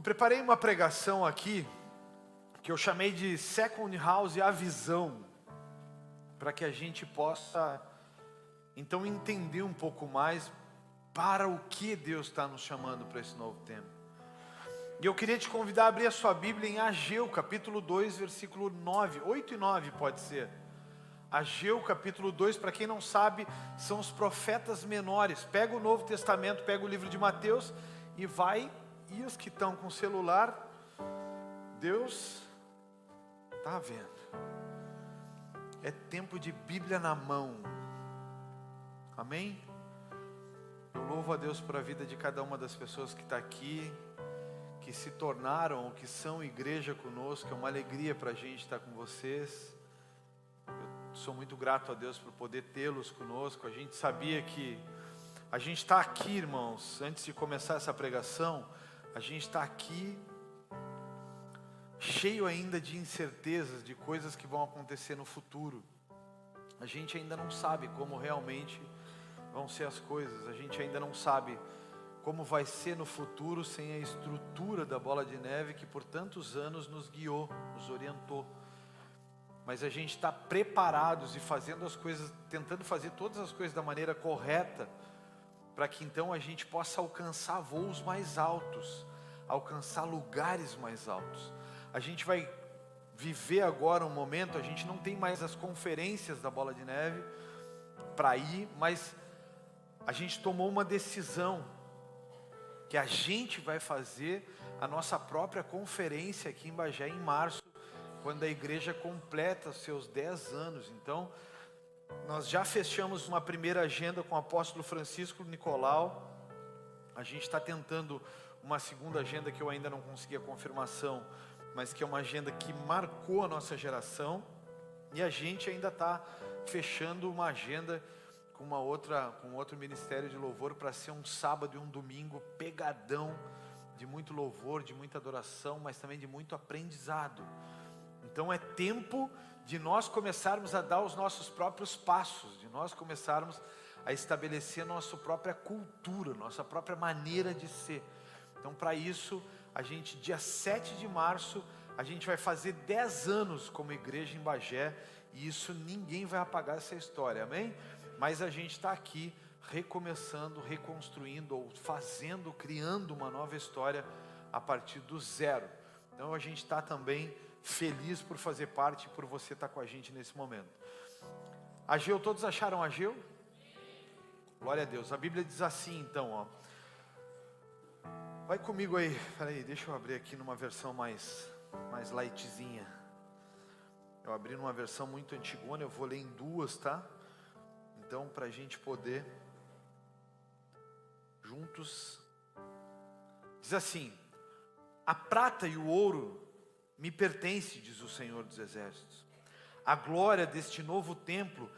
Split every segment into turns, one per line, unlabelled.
preparei uma pregação aqui, que eu chamei de Second House, a visão, para que a gente possa, então, entender um pouco mais para o que Deus está nos chamando para esse novo tempo. E eu queria te convidar a abrir a sua Bíblia em Ageu, capítulo 2, versículo 9, 8 e 9 pode ser. Ageu, capítulo 2, para quem não sabe, são os profetas menores. Pega o Novo Testamento, pega o livro de Mateus e vai, e os que estão com o celular, Deus está vendo. É tempo de Bíblia na mão. Amém? Eu louvo a Deus por a vida de cada uma das pessoas que está aqui, que se tornaram ou que são igreja conosco. É uma alegria para a gente estar com vocês. Eu sou muito grato a Deus por poder tê-los conosco. A gente sabia que a gente está aqui, irmãos, antes de começar essa pregação, a gente está aqui cheio ainda de incertezas, de coisas que vão acontecer no futuro. A gente ainda não sabe como realmente vão ser as coisas. A gente ainda não sabe como vai ser no futuro sem a estrutura da bola de neve que por tantos anos nos guiou, nos orientou. Mas a gente está preparados e fazendo as coisas, tentando fazer todas as coisas da maneira correta, para que então a gente possa alcançar voos mais altos, alcançar lugares mais altos. A gente vai viver agora um momento, a gente não tem mais as conferências da bola de neve para ir, mas a gente tomou uma decisão, que a gente vai fazer a nossa própria conferência aqui em Bagé em março, quando a igreja completa seus 10 anos. Então, nós já fechamos uma primeira agenda com o apóstolo Francisco Nicolau. A gente está tentando uma segunda agenda que eu ainda não consegui a confirmação, mas que é uma agenda que marcou a nossa geração. E a gente ainda está fechando uma agenda com outro ministério de louvor para ser um sábado e um domingo pegadão, de muito louvor, de muita adoração, mas também de muito aprendizado. Então é tempo de nós começarmos a dar os nossos próprios passos, de nós começarmos a estabelecer nossa própria cultura, nossa própria maneira de ser. Então para isso, a gente, dia 7 de março, a gente vai fazer 10 anos como igreja em Bagé, e isso ninguém vai apagar essa história, amém? Mas a gente está aqui recomeçando, reconstruindo, ou fazendo, criando uma nova história a partir do zero. Então a gente está também feliz por fazer parte e por você estar com a gente nesse momento. Ageu, todos acharam Ageu? Glória a Deus. A Bíblia diz assim então, ó. Vai comigo aí, peraí, deixa eu abrir aqui numa versão mais lightzinha. Eu abri numa versão muito antigona, eu vou ler em duas, tá? Então, para a gente poder juntos. Diz assim: a prata e o ouro me pertence, diz o Senhor dos Exércitos. A glória deste novo templo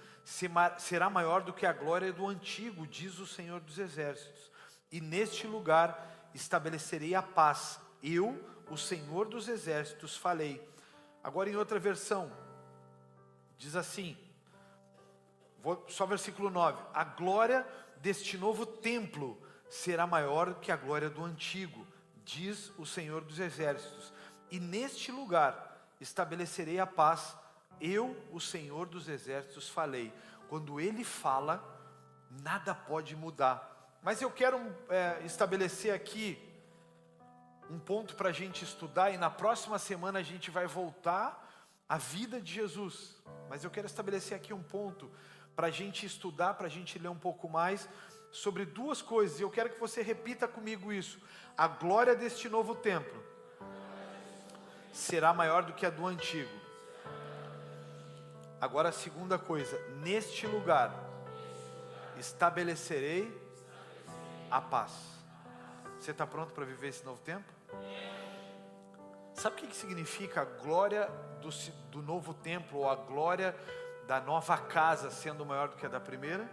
será maior do que a glória do antigo, diz o Senhor dos Exércitos. E neste lugar estabelecerei a paz. Eu, o Senhor dos Exércitos, falei. Agora em outra versão, diz assim, só versículo 9. A glória deste novo templo será maior do que a glória do antigo, diz o Senhor dos Exércitos. E neste lugar estabelecerei a paz. Eu, o Senhor dos Exércitos, falei. Quando Ele fala, nada pode mudar. Mas eu quero estabelecer aqui um ponto para a gente estudar, e na próxima semana a gente vai voltar à vida de Jesus. Mas eu quero estabelecer aqui um ponto para a gente estudar, para a gente ler um pouco mais sobre duas coisas. E eu quero que você repita comigo isso. A glória deste novo templo será maior do que a do antigo. Agora a segunda coisa, neste lugar estabelecerei a paz. Você está pronto para viver esse novo tempo? Sabe o que significa a glória do novo templo, ou a glória da nova casa sendo maior do que a da primeira?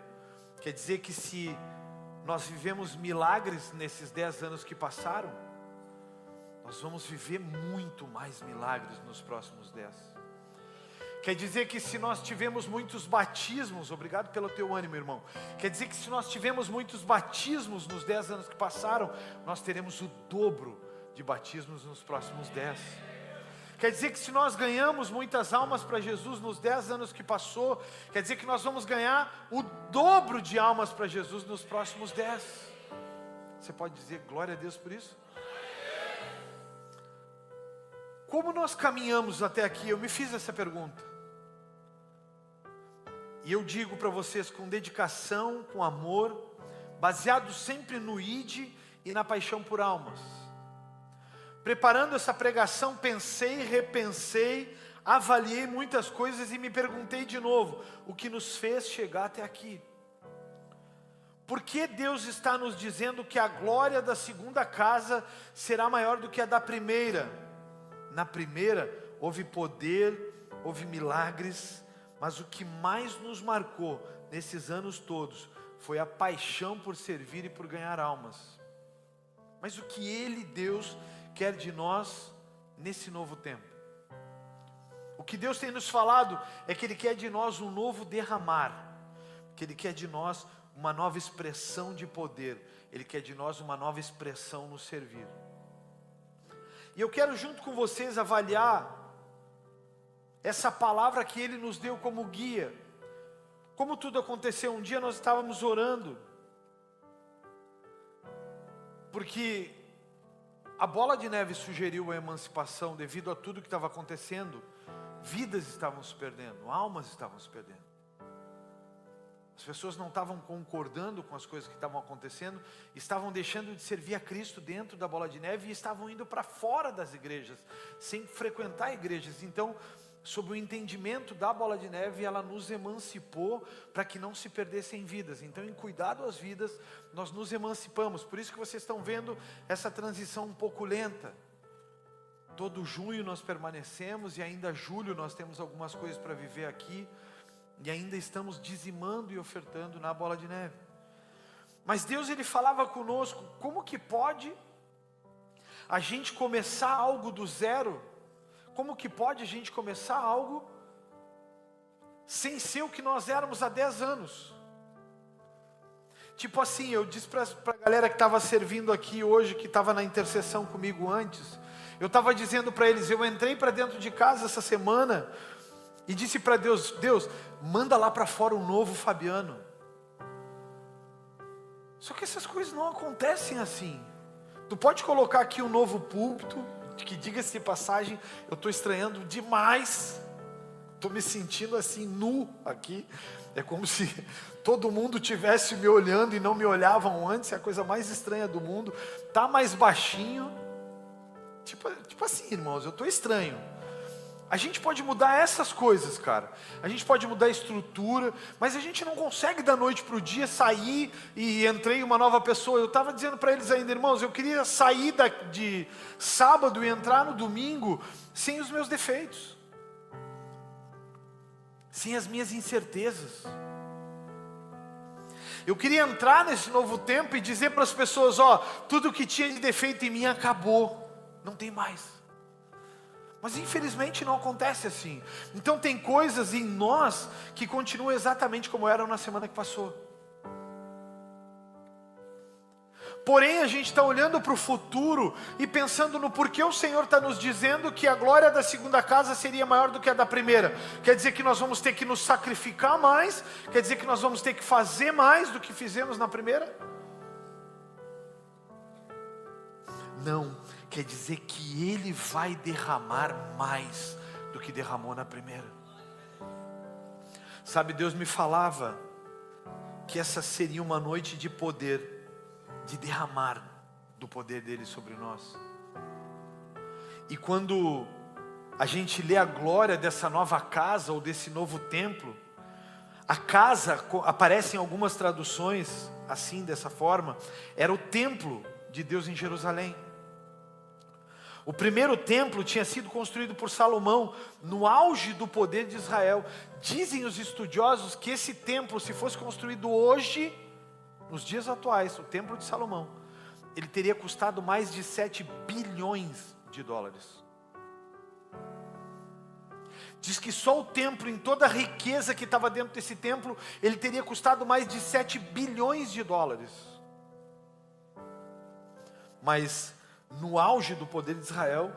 Quer dizer que se nós vivemos milagres nesses 10 anos que passaram, nós vamos viver muito mais milagres nos próximos 10. Quer dizer que se nós tivemos muitos batismos, obrigado pelo teu ânimo, irmão. Quer dizer que se nós tivemos muitos batismos nos 10 anos que passaram, nós teremos o dobro de batismos nos próximos 10. Quer dizer que se nós ganhamos muitas almas para Jesus nos 10 anos que passou, quer dizer que nós vamos ganhar o dobro de almas para Jesus nos próximos 10. Você pode dizer glória a Deus por isso? Como nós caminhamos até aqui? Eu me fiz essa pergunta. E eu digo para vocês com dedicação, com amor, baseado sempre no ID e na paixão por almas. Preparando essa pregação, pensei, repensei, avaliei muitas coisas e me perguntei de novo, o que nos fez chegar até aqui? Por que Deus está nos dizendo que a glória da segunda casa será maior do que a da primeira? Na primeira houve poder, houve milagres, mas o que mais nos marcou nesses anos todos foi a paixão por servir e por ganhar almas. Mas o que Ele, Deus, quer de nós nesse novo tempo? O que Deus tem nos falado é que Ele quer de nós um novo derramar, que Ele quer de nós uma nova expressão de poder, Ele quer de nós uma nova expressão no servir. E eu quero junto com vocês avaliar essa palavra que Ele nos deu como guia. Como tudo aconteceu, um dia nós estávamos orando, porque a bola de neve sugeriu a emancipação devido a tudo que estava acontecendo. Vidas estavam se perdendo, almas estavam se perdendo. As pessoas não estavam concordando com as coisas que estavam acontecendo, estavam deixando de servir a Cristo dentro da bola de neve e estavam indo para fora das igrejas, sem frequentar igrejas. Então, sob o entendimento da bola de neve, ela nos emancipou para que não se perdessem vidas. Então, em cuidado às vidas, nós nos emancipamos. Por isso que vocês estão vendo essa transição um pouco lenta. Todo junho nós permanecemos e ainda julho nós temos algumas coisas para viver aqui. E ainda estamos dizimando e ofertando na bola de neve. Mas Deus, Ele falava conosco, como que pode a gente começar algo do zero? Como que pode a gente começar algo sem ser o que nós éramos há 10 anos? Tipo assim, eu disse para a galera que estava servindo aqui hoje, que estava na intercessão comigo antes, eu estava dizendo para eles, eu entrei para dentro de casa essa semana e disse para Deus, Deus, manda lá para fora um novo Fabiano. Só que essas coisas não acontecem assim. Tu pode colocar aqui um novo púlpito, que diga-se de passagem, eu estou estranhando demais, estou me sentindo assim nu aqui, é como se todo mundo tivesse me olhando e não me olhavam antes, é a coisa mais estranha do mundo, tá mais baixinho, tipo assim, irmãos, eu estou estranho. A gente pode mudar essas coisas, cara. A gente pode mudar a estrutura, mas a gente não consegue da noite para o dia sair e entrei uma nova pessoa. Eu estava dizendo para eles ainda, irmãos, eu queria sair de sábado e entrar no domingo sem os meus defeitos, sem as minhas incertezas. Eu queria entrar nesse novo tempo e dizer para as pessoas, ó, tudo que tinha de defeito em mim acabou, não tem mais. Mas infelizmente não acontece assim. Então tem coisas em nós que continuam exatamente como eram na semana que passou. Porém a gente está olhando para o futuro e pensando no porquê o Senhor está nos dizendo que a glória da segunda casa seria maior do que a da primeira. Quer dizer que nós vamos ter que nos sacrificar mais? Quer dizer que nós vamos ter que fazer mais do que fizemos na primeira? Não. Quer dizer que Ele vai derramar mais do que derramou na primeira. Sabe, Deus me falava que essa seria uma noite de poder, de derramar do poder dEle sobre nós. E quando a gente lê a glória dessa nova casa ou desse novo templo, a casa, aparece em algumas traduções assim, dessa forma, era o templo de Deus em Jerusalém. O primeiro templo tinha sido construído por Salomão, no auge do poder de Israel. Dizem os estudiosos que esse templo, se fosse construído hoje, nos dias atuais, o templo de Salomão, ele teria custado mais de 7 bilhões de dólares. Diz que só o templo, em toda a riqueza que estava dentro desse templo, ele teria custado mais de 7 bilhões de dólares. Mas no auge do poder de Israel,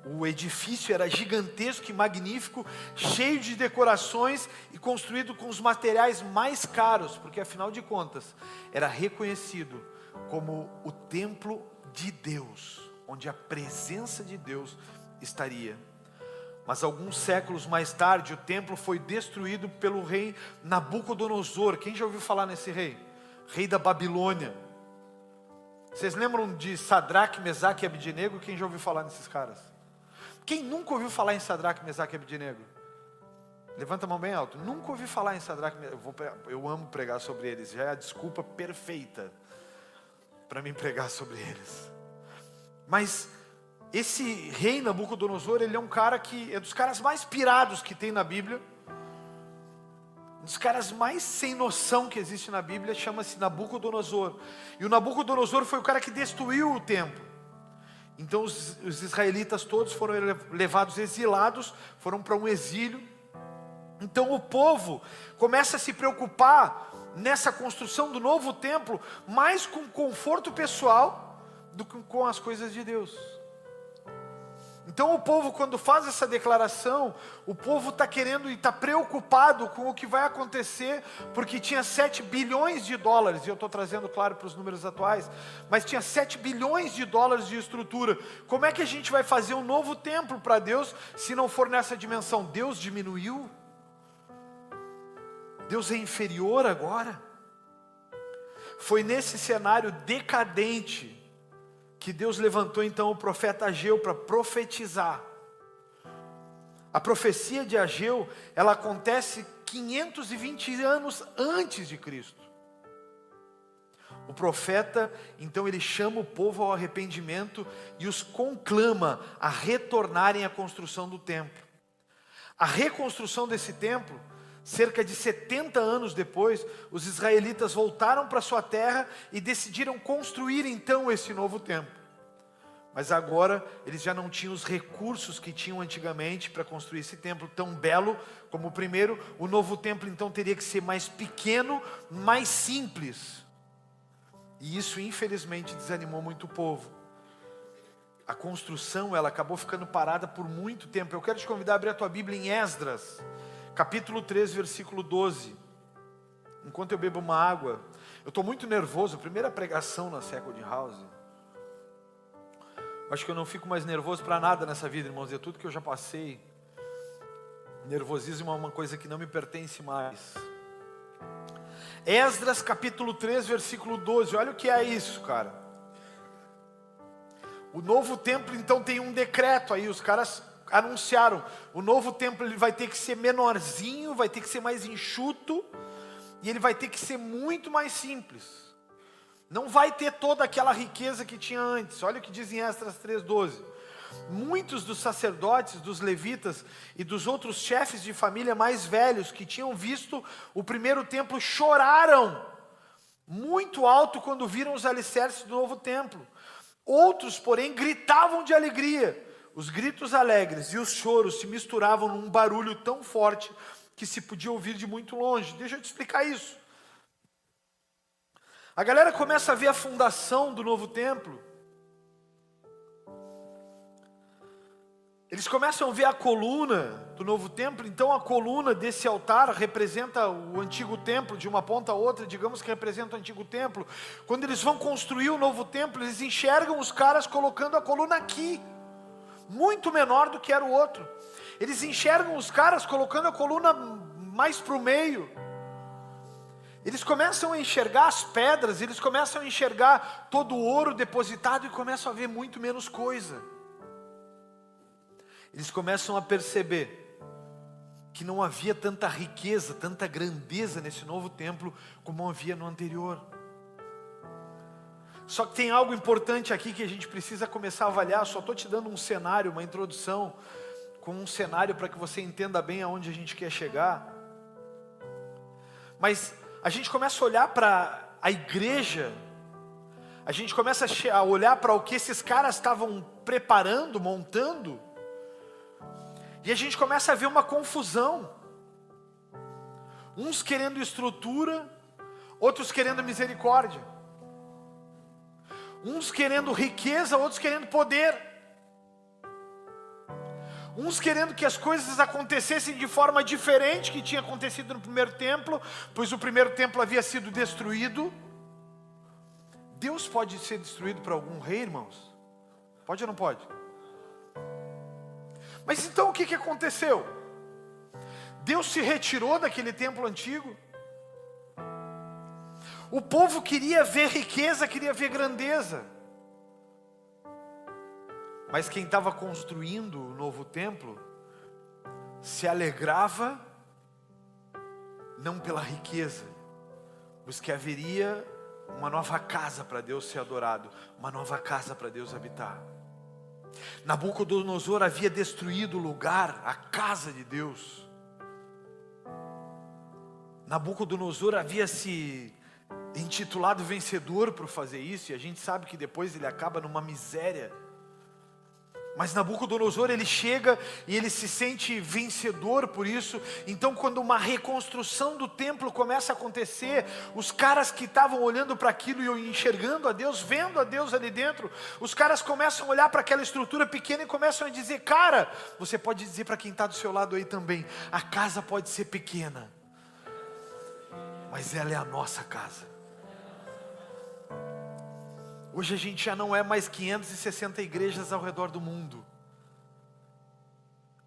o edifício era gigantesco e magnífico, cheio de decorações e construído com os materiais mais caros, porque afinal de contas, era reconhecido como o templo de Deus, onde a presença de Deus estaria. Mas alguns séculos mais tarde, o templo foi destruído pelo rei Nabucodonosor. Quem já ouviu falar nesse rei? Rei da Babilônia. Vocês lembram de Sadraque, Mesaque e Abednego? Quem já ouviu falar nesses caras? Quem nunca ouviu falar em Sadraque, Mesaque e Abednego? Levanta a mão bem alto. Nunca ouvi falar em Sadraque, Mesaque. Eu amo pregar sobre eles. Já é a desculpa perfeita para mim pregar sobre eles. Mas esse rei Nabucodonosor, ele é um cara que é dos caras mais pirados que tem na Bíblia. Um dos caras mais sem noção que existe na Bíblia, chama-se Nabucodonosor. E o Nabucodonosor foi o cara que destruiu o templo. Então os israelitas todos foram levados exilados, foram para um exílio. Então o povo começa a se preocupar nessa construção do novo templo, mais com conforto pessoal do que com as coisas de Deus. Então o povo, quando faz essa declaração, o povo está querendo e está preocupado com o que vai acontecer, porque tinha 7 bilhões de dólares, e eu estou trazendo claro para os números atuais, mas tinha 7 bilhões de dólares de estrutura. Como é que a gente vai fazer um novo templo para Deus, se não for nessa dimensão? Deus diminuiu? Deus é inferior agora? Foi nesse cenário decadente que Deus levantou então o profeta Ageu para profetizar. A profecia de Ageu, ela acontece 520 anos antes de Cristo. O profeta, então, ele chama o povo ao arrependimento e os conclama a retornarem à construção do templo. A reconstrução desse templo, cerca de 70 anos depois, os israelitas voltaram para sua terra e decidiram construir então esse novo templo. Mas agora eles já não tinham os recursos que tinham antigamente para construir esse templo tão belo como o primeiro. O novo templo então teria que ser mais pequeno, mais simples. E isso infelizmente desanimou muito o povo. A construção, ela acabou ficando parada por muito tempo. Eu quero te convidar a abrir a tua Bíblia em Esdras, capítulo 3, versículo 12. Enquanto eu bebo uma água, eu estou muito nervoso, primeira pregação na Second House. Acho que eu não fico mais nervoso para nada nessa vida, irmãos, é tudo que eu já passei. Nervosismo é uma coisa que não me pertence mais. Esdras capítulo 3, versículo 12, olha o que é isso, cara. O novo templo então tem um decreto aí, os caras anunciaram, o novo templo ele vai ter que ser menorzinho, vai ter que ser mais enxuto, e ele vai ter que ser muito mais simples. Não vai ter toda aquela riqueza que tinha antes. Olha o que diz em Esdras 3:12. Muitos dos sacerdotes, dos levitas e dos outros chefes de família mais velhos que tinham visto o primeiro templo choraram muito alto quando viram os alicerces do novo templo. Outros, porém, gritavam de alegria. Os gritos alegres e os choros se misturavam num barulho tão forte que se podia ouvir de muito longe. Deixa eu te explicar isso. A galera começa a ver a fundação do novo templo. Eles começam a ver a coluna do novo templo. Então a coluna desse altar representa o antigo templo, de uma ponta a outra, digamos que representa o antigo templo. Quando eles vão construir o novo templo, eles enxergam os caras colocando a coluna aqui, muito menor do que era o outro. Eles enxergam os caras colocando a coluna mais para o meio. Eles começam a enxergar as pedras, eles começam a enxergar todo o ouro depositado e começam a ver muito menos coisa. Eles começam a perceber que não havia tanta riqueza, tanta grandeza nesse novo templo como havia no anterior. Só que tem algo importante aqui que a gente precisa começar a avaliar. Só estou te dando um cenário, uma introdução, com um cenário para que você entenda bem aonde a gente quer chegar. Mas a gente começa a olhar para a igreja, a gente começa a olhar para o que esses caras estavam preparando, montando, e a gente começa a ver uma confusão. Uns querendo estrutura, outros querendo misericórdia. Uns querendo riqueza, outros querendo poder. Uns querendo que as coisas acontecessem de forma diferente que tinha acontecido no primeiro templo, pois o primeiro templo havia sido destruído. Deus pode ser destruído por algum rei, irmãos? Pode ou não pode? Mas então o que aconteceu? Deus se retirou daquele templo antigo. O povo queria ver riqueza, queria ver grandeza. Mas quem estava construindo o novo templo se alegrava não pela riqueza, pois que haveria uma nova casa para Deus ser adorado, uma nova casa para Deus habitar. Nabucodonosor havia destruído o lugar, a casa de Deus. Nabucodonosor havia se intitulado vencedor por fazer isso, e a gente sabe que depois ele acaba numa miséria. Mas Nabucodonosor, ele chega e ele se sente vencedor por isso. Então quando uma reconstrução do templo começa a acontecer, os caras que estavam olhando para aquilo e enxergando a Deus, vendo a Deus ali dentro, os caras começam a olhar para aquela estrutura pequena e começam a dizer: cara, você pode dizer para quem está do seu lado aí também, a casa pode ser pequena, mas ela é a nossa casa. Hoje a gente já não é mais 560 igrejas ao redor do mundo.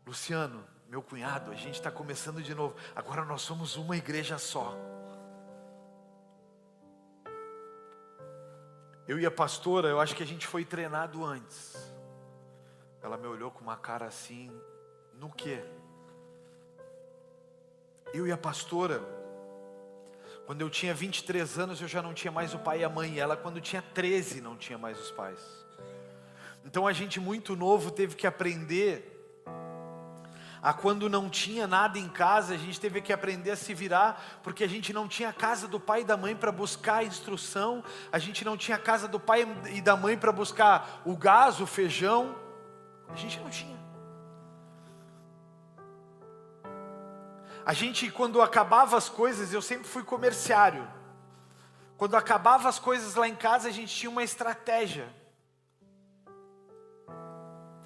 Luciano, meu cunhado, a gente está começando de novo. Agora nós somos uma igreja só. Eu e a pastora, eu acho que a gente foi treinado antes. Ela me olhou com uma cara assim, no quê? Eu e a pastora, quando eu tinha 23 anos, eu já não tinha mais o pai e a mãe. E ela, quando tinha 13, não tinha mais os pais. Então a gente muito novo teve que aprender a, quando não tinha nada em casa, a gente teve que aprender a se virar, porque a gente não tinha a casa do pai e da mãe para buscar a instrução. A gente não tinha a casa do pai e da mãe para buscar o gás, o feijão. A gente não tinha. A gente, quando acabava as coisas, eu sempre fui comerciário. Quando acabava as coisas lá em casa, a gente tinha uma estratégia.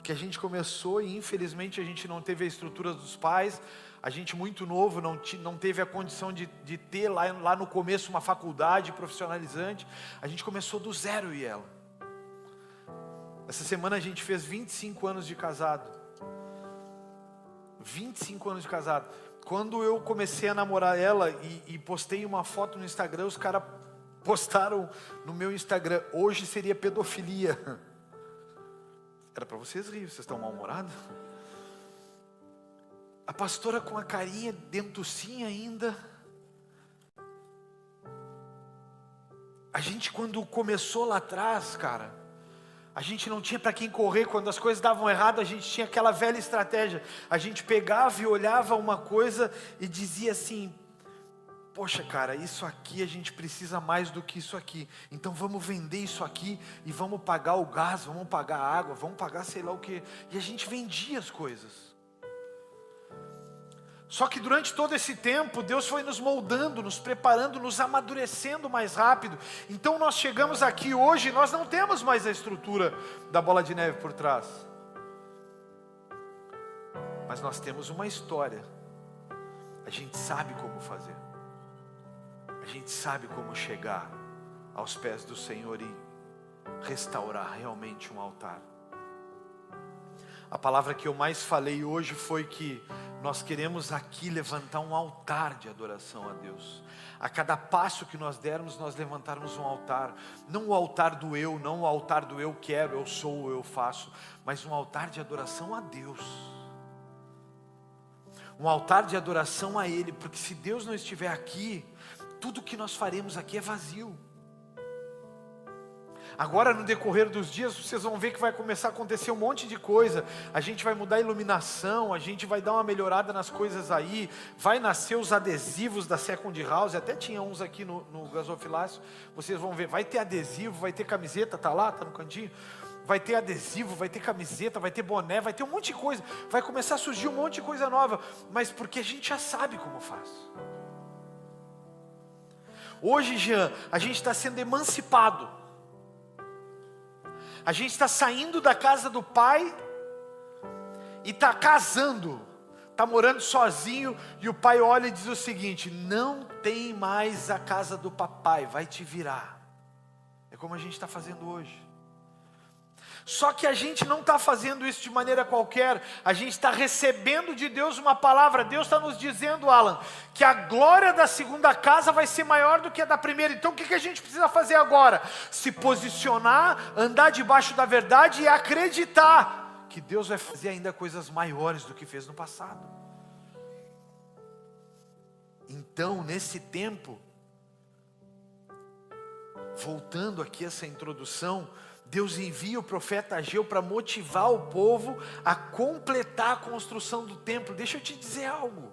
Que a gente começou e infelizmente a gente não teve a estrutura dos pais. A gente muito novo, não teve a condição de ter lá no começo uma faculdade profissionalizante. A gente começou do zero, eu e ela. Essa semana a gente fez 25 anos de casado. 25 anos de casado. Quando eu comecei a namorar ela e postei uma foto no Instagram, os caras postaram no meu Instagram: hoje seria pedofilia. Era para vocês rirem, vocês estão mal-humorados? A pastora com a carinha dentucinha ainda. A gente, quando começou lá atrás, cara, a gente não tinha para quem correr. Quando as coisas davam errado, a gente tinha aquela velha estratégia. A gente pegava e olhava uma coisa e dizia assim: poxa, cara, isso aqui a gente precisa mais do que isso aqui. Então vamos vender isso aqui e vamos pagar o gás, vamos pagar a água, vamos pagar sei lá o que. E a gente vendia as coisas. Só que durante todo esse tempo, Deus foi nos moldando, nos preparando, nos amadurecendo mais rápido. Então nós chegamos aqui hoje, nós não temos mais a estrutura da bola de neve por trás. Mas nós temos uma história. A gente sabe como fazer. A gente sabe como chegar aos pés do Senhor e restaurar realmente um altar. A palavra que eu mais falei hoje foi que nós queremos aqui levantar um altar de adoração a Deus. A cada passo que nós dermos, nós levantarmos um altar. Não o altar do eu, não o altar do eu quero, eu sou, eu faço, mas um altar de adoração a Deus. Um altar de adoração a Ele, porque se Deus não estiver aqui, tudo que nós faremos aqui é vazio. Agora no decorrer dos dias vocês vão ver que vai começar a acontecer um monte de coisa. A gente vai mudar a iluminação, a gente vai dar uma melhorada nas coisas aí. Vai nascer os adesivos da Second House, até tinha uns aqui no gasofilácio. Vocês vão ver, vai ter adesivo, vai ter camiseta, tá lá, tá no cantinho. Vai ter adesivo, vai ter camiseta, vai ter boné, vai ter um monte de coisa. Vai começar a surgir um monte de coisa nova, mas porque a gente já sabe como faz. Hoje, Jean, a gente está sendo emancipado. A gente está saindo da casa do pai e está casando, está morando sozinho, e o pai olha e diz o seguinte: não tem mais a casa do papai, vai te virar. É como a gente está fazendo hoje. Só que a gente não está fazendo isso de maneira qualquer, a gente está recebendo de Deus uma palavra. Deus está nos dizendo, Alan, que a glória da segunda casa vai ser maior do que a da primeira. Então o que a gente precisa fazer agora? Se posicionar, andar debaixo da verdade e acreditar que Deus vai fazer ainda coisas maiores do que fez no passado. Então, nesse tempo, voltando aqui essa introdução, Deus envia o profeta Ageu para motivar o povo a completar a construção do templo. Deixa eu te dizer algo.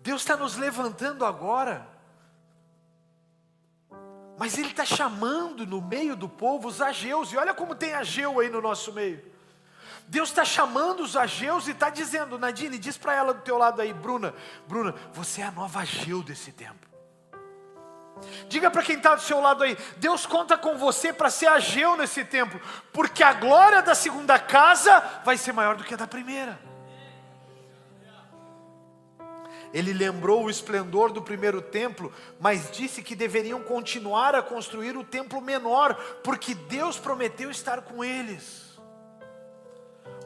Deus está nos levantando agora, mas Ele está chamando no meio do povo os Ageus. E olha como tem Ageu aí no nosso meio. Deus está chamando os Ageus e está dizendo: Nadine, diz para ela do teu lado aí, Bruna, você é a nova Ageu desse tempo. Diga para quem está do seu lado aí: Deus conta com você para ser Ageu nesse templo, porque a glória da segunda casa vai ser maior do que a da primeira. Ele lembrou o esplendor do primeiro templo, mas disse que deveriam continuar a construir o templo menor, porque Deus prometeu estar com eles.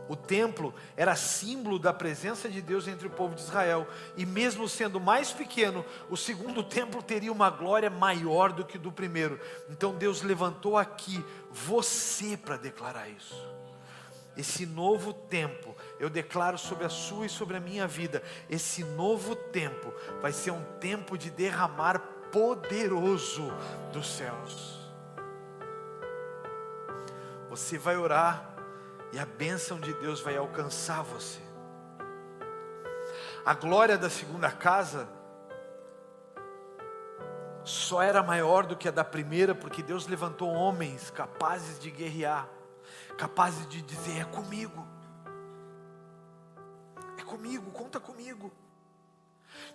O templo era símbolo da presença de Deus entre o povo de Israel, e mesmo sendo mais pequeno, o segundo templo teria uma glória maior do que o do primeiro. Então Deus levantou aqui você para declarar isso. Esse novo tempo, eu declaro sobre a sua e sobre a minha vida, esse novo tempo vai ser um tempo de derramar poderoso dos céus. Você vai orar e a bênção de Deus vai alcançar você. A glória da segunda casa só era maior do que a da primeira, porque Deus levantou homens capazes de guerrear, capazes de dizer: é comigo, conta comigo.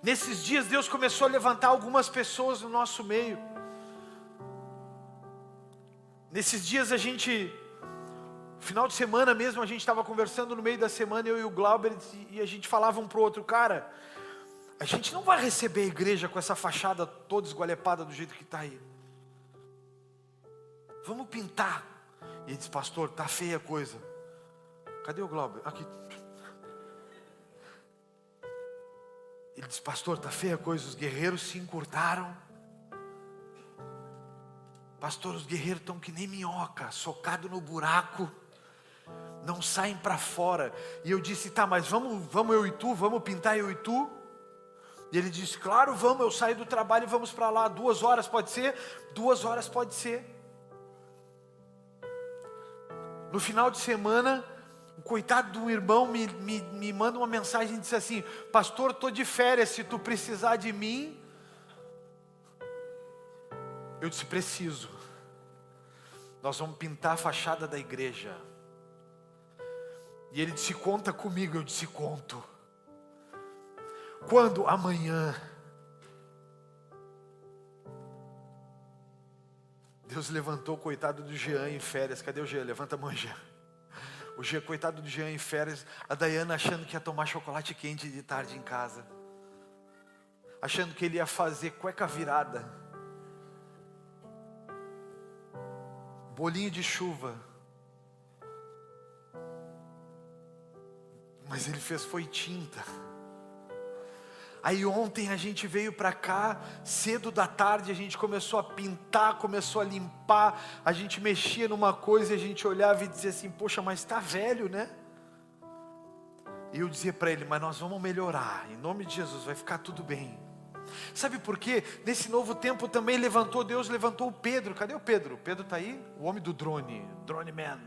Nesses dias Deus começou a levantar algumas pessoas no nosso meio. Nesses dias final de semana mesmo, a gente estava conversando no meio da semana, eu e o Glauber, e a gente falava um para o outro: cara, a gente não vai receber a igreja com essa fachada toda esgualepada do jeito que está aí. Vamos pintar. E ele disse: pastor, está feia a coisa. Cadê o Glauber? Aqui. Ele disse: pastor, está feia a coisa, os guerreiros se encurtaram. Pastor, os guerreiros estão que nem minhoca, socado no buraco, não saem para fora. E eu disse: tá, mas vamos eu e tu, vamos pintar eu e tu? E ele disse: claro, vamos, eu saio do trabalho e vamos para lá. 2 horas pode ser? 2 horas pode ser. No final de semana, o coitado de um irmão me manda uma mensagem e disse assim: pastor, estou de férias, se tu precisar de mim. Eu disse: preciso. Nós vamos pintar a fachada da igreja. E ele disse: conta comigo. Eu disse: conto. Quando? Amanhã. Deus levantou o coitado do Jean em férias. Cadê o Jean? Levanta a mão, Jean. O Jean, coitado do Jean em férias. A Dayana achando que ia tomar chocolate quente de tarde em casa, achando que ele ia fazer cueca virada, bolinho de chuva. Mas ele fez foi tinta. Aí ontem a gente veio para cá, cedo da tarde, a gente começou a pintar, começou a limpar, a gente mexia numa coisa e a gente olhava e dizia assim: poxa, mas está velho, né? E eu dizia para ele: mas nós vamos melhorar, em nome de Jesus, vai ficar tudo bem. Sabe por quê? Nesse novo tempo também Deus levantou o Pedro. Cadê o Pedro? O Pedro está aí? O homem do drone man.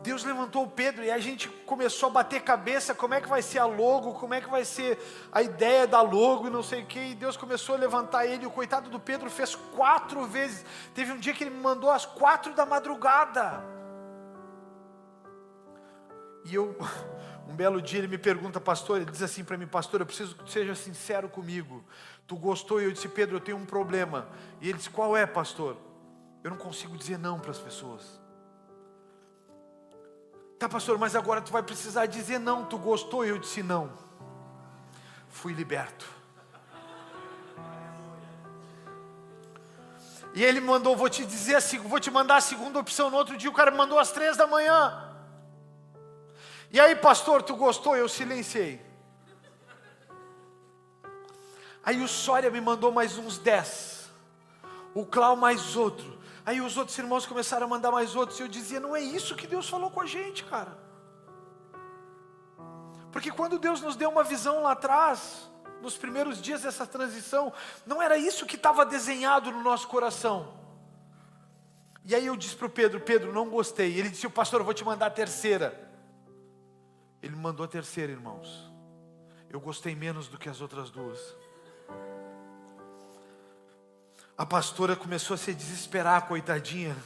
Deus levantou o Pedro e a gente começou a bater cabeça: como é que vai ser a logo, como é que vai ser a ideia da logo e não sei o que. E Deus começou a levantar ele. O coitado do Pedro fez 4 vezes. Teve um dia que ele me mandou às 4 da madrugada. E um belo dia ele me pergunta: pastor, ele diz assim para mim: pastor, eu preciso que tu seja sincero comigo. Tu gostou? E eu disse: Pedro, eu tenho um problema. E ele disse: qual é, pastor? Eu não consigo dizer não para as pessoas. Tá, pastor, mas agora tu vai precisar dizer não. Tu gostou? E eu disse não. Fui liberto. E ele me mandou, vou te mandar a segunda opção. No outro dia o cara me mandou às 3 da manhã. E aí, pastor, tu gostou? Eu silenciei. Aí o Sória me mandou mais uns 10. O Clau mais outro. Aí os outros irmãos começaram a mandar mais outros. E eu dizia, não é isso que Deus falou com a gente, cara. Porque quando Deus nos deu uma visão lá atrás, nos primeiros dias dessa transição, não era isso que estava desenhado no nosso coração. E aí eu disse para o Pedro, Pedro, não gostei. Ele disse, pastor, eu vou te mandar a terceira. Ele me mandou a terceira, irmãos. Eu gostei menos do que as outras duas. A pastora começou a se desesperar, coitadinha.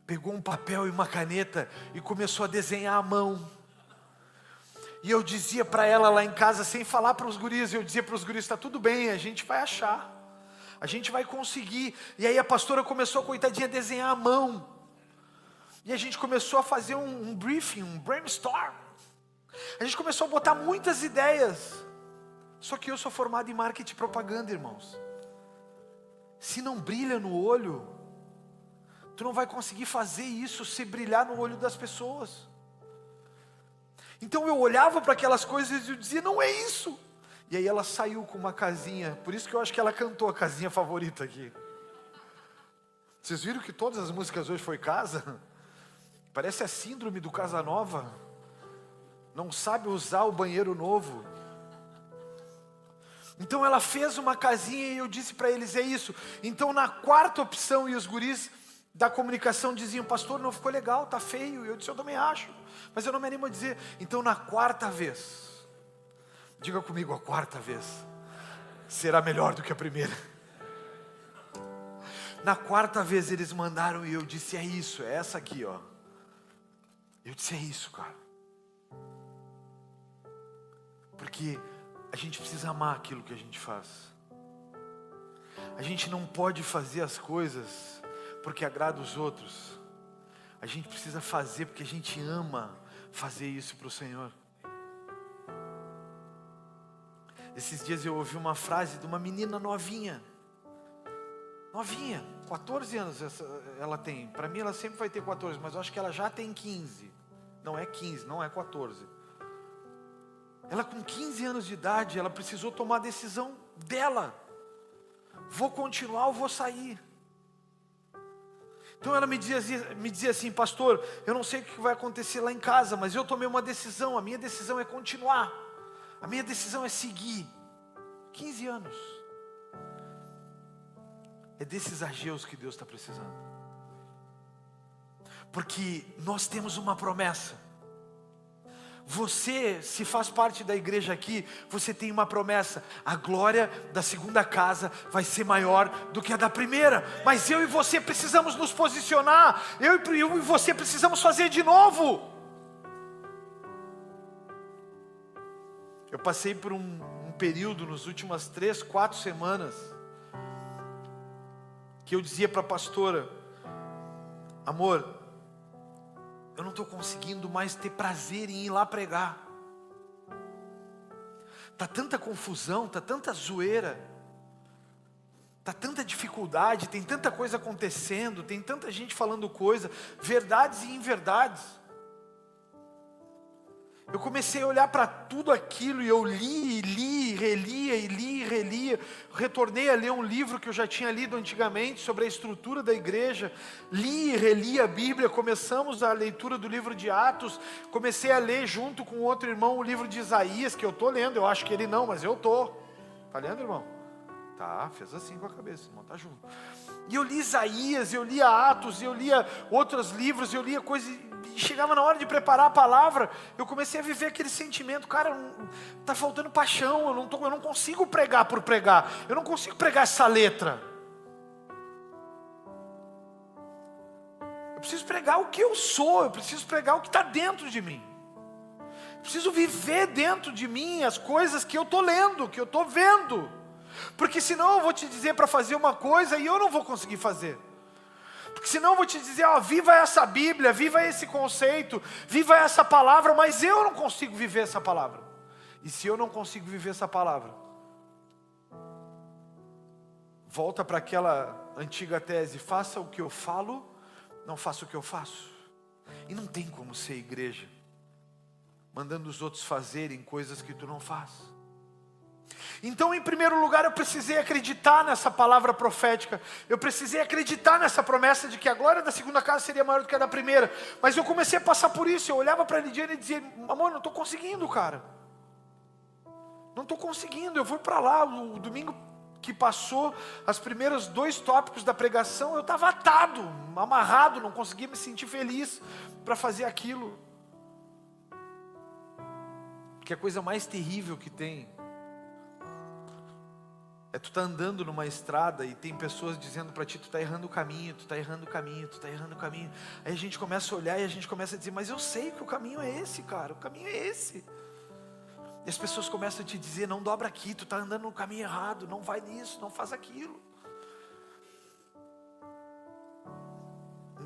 Pegou um papel e uma caneta e começou a desenhar à mão. E eu dizia para ela lá em casa, sem falar para os guris, eu dizia para os guris, está tudo bem, a gente vai achar. A gente vai conseguir. E aí a pastora começou, coitadinha, a desenhar à mão. E a gente começou a fazer um briefing, um brainstorm. A gente começou a botar muitas ideias. Só que eu sou formado em marketing e propaganda, irmãos. Se não brilha no olho, tu não vai conseguir fazer isso se brilhar no olho das pessoas. Então eu olhava para aquelas coisas e eu dizia, não é isso. E aí ela saiu com uma casinha. Por isso que eu acho que ela cantou a casinha favorita aqui. Vocês viram que todas as músicas hoje foi casa? Parece a síndrome do Casanova. Não sabe usar o banheiro novo. Então ela fez uma casinha e eu disse para eles, é isso. Então na quarta opção, e os guris da comunicação diziam, pastor, não ficou legal, tá feio. Eu disse, eu também acho, mas eu não me animo a dizer. Então na quarta vez, diga comigo, a quarta vez será melhor do que a primeira. Na quarta vez eles mandaram e eu disse, é isso, é essa aqui, ó. Eu disse, é isso, cara. Porque a gente precisa amar aquilo que a gente faz. A gente não pode fazer as coisas porque agrada os outros. A gente precisa fazer porque a gente ama fazer isso para o Senhor. Esses dias eu ouvi uma frase de uma menina novinha. Novinha, 14 anos ela tem. Para mim ela sempre vai ter 14, mas eu acho que ela já tem 15. Não é 15, não é 14. Ela com 15 anos de idade, ela precisou tomar a decisão dela. Vou continuar ou vou sair? Então ela me dizia assim, pastor, eu não sei o que vai acontecer lá em casa, mas eu tomei uma decisão, a minha decisão é continuar. A minha decisão é seguir. 15 anos. É desses argeus que Deus está precisando. Porque nós temos uma promessa. Você, se faz parte da igreja aqui, você tem uma promessa. A glória da segunda casa vai ser maior do que a da primeira. Mas eu e você precisamos nos posicionar. Eu e você precisamos fazer de novo. Eu passei por um período nas últimas 3, 4 semanas que eu dizia para a pastora, amor, eu não estou conseguindo mais ter prazer em ir lá pregar. Está tanta confusão, está tanta zoeira, está tanta dificuldade, tem tanta coisa acontecendo, tem tanta gente falando coisa, verdades e inverdades. Eu comecei a olhar para tudo aquilo e eu relia. Retornei a ler um livro que eu já tinha lido antigamente sobre a estrutura da igreja. Li e reli a Bíblia, começamos a leitura do livro de Atos. Comecei a ler junto com outro irmão o livro de Isaías, que eu estou lendo. Eu acho que ele não, mas eu estou. Está lendo, irmão? Tá, fez assim com a cabeça, irmão, tá junto. E eu li Isaías, eu lia Atos, eu lia outros livros, eu lia coisas... E chegava na hora de preparar a palavra, eu comecei a viver aquele sentimento, cara, está faltando paixão, eu não consigo pregar por pregar, eu não consigo pregar essa letra. Eu preciso pregar o que eu sou, eu preciso pregar o que está dentro de mim. Eu preciso viver dentro de mim as coisas que eu estou lendo, que eu estou vendo. Porque senão eu vou te dizer para fazer uma coisa e eu não vou conseguir fazer. Porque senão eu vou te dizer, ó, viva essa Bíblia, viva esse conceito, viva essa palavra, mas eu não consigo viver essa palavra. E se eu não consigo viver essa palavra, volta para aquela antiga tese, faça o que eu falo, não faça o que eu faço. E não tem como ser igreja mandando os outros fazerem coisas que tu não faz. Então, em primeiro lugar, eu precisei acreditar nessa palavra profética. Eu precisei acreditar nessa promessa de que a glória da segunda casa seria maior do que a da primeira. Mas eu comecei a passar por isso. Eu olhava para a Lidiane e dizia, amor, não estou conseguindo, cara. Não estou conseguindo. Eu fui para lá, o domingo que passou, os primeiros 2 tópicos da pregação, eu estava atado, amarrado, não conseguia me sentir feliz para fazer aquilo. Porque a coisa mais terrível que tem é tu tá andando numa estrada e tem pessoas dizendo para ti, tu tá errando o caminho, tu tá errando o caminho, tu tá errando o caminho. Aí a gente começa a olhar e a gente começa a dizer, mas eu sei que o caminho é esse, cara, o caminho é esse. E as pessoas começam a te dizer, não dobra aqui, tu tá andando no caminho errado, não vai nisso, não faz aquilo.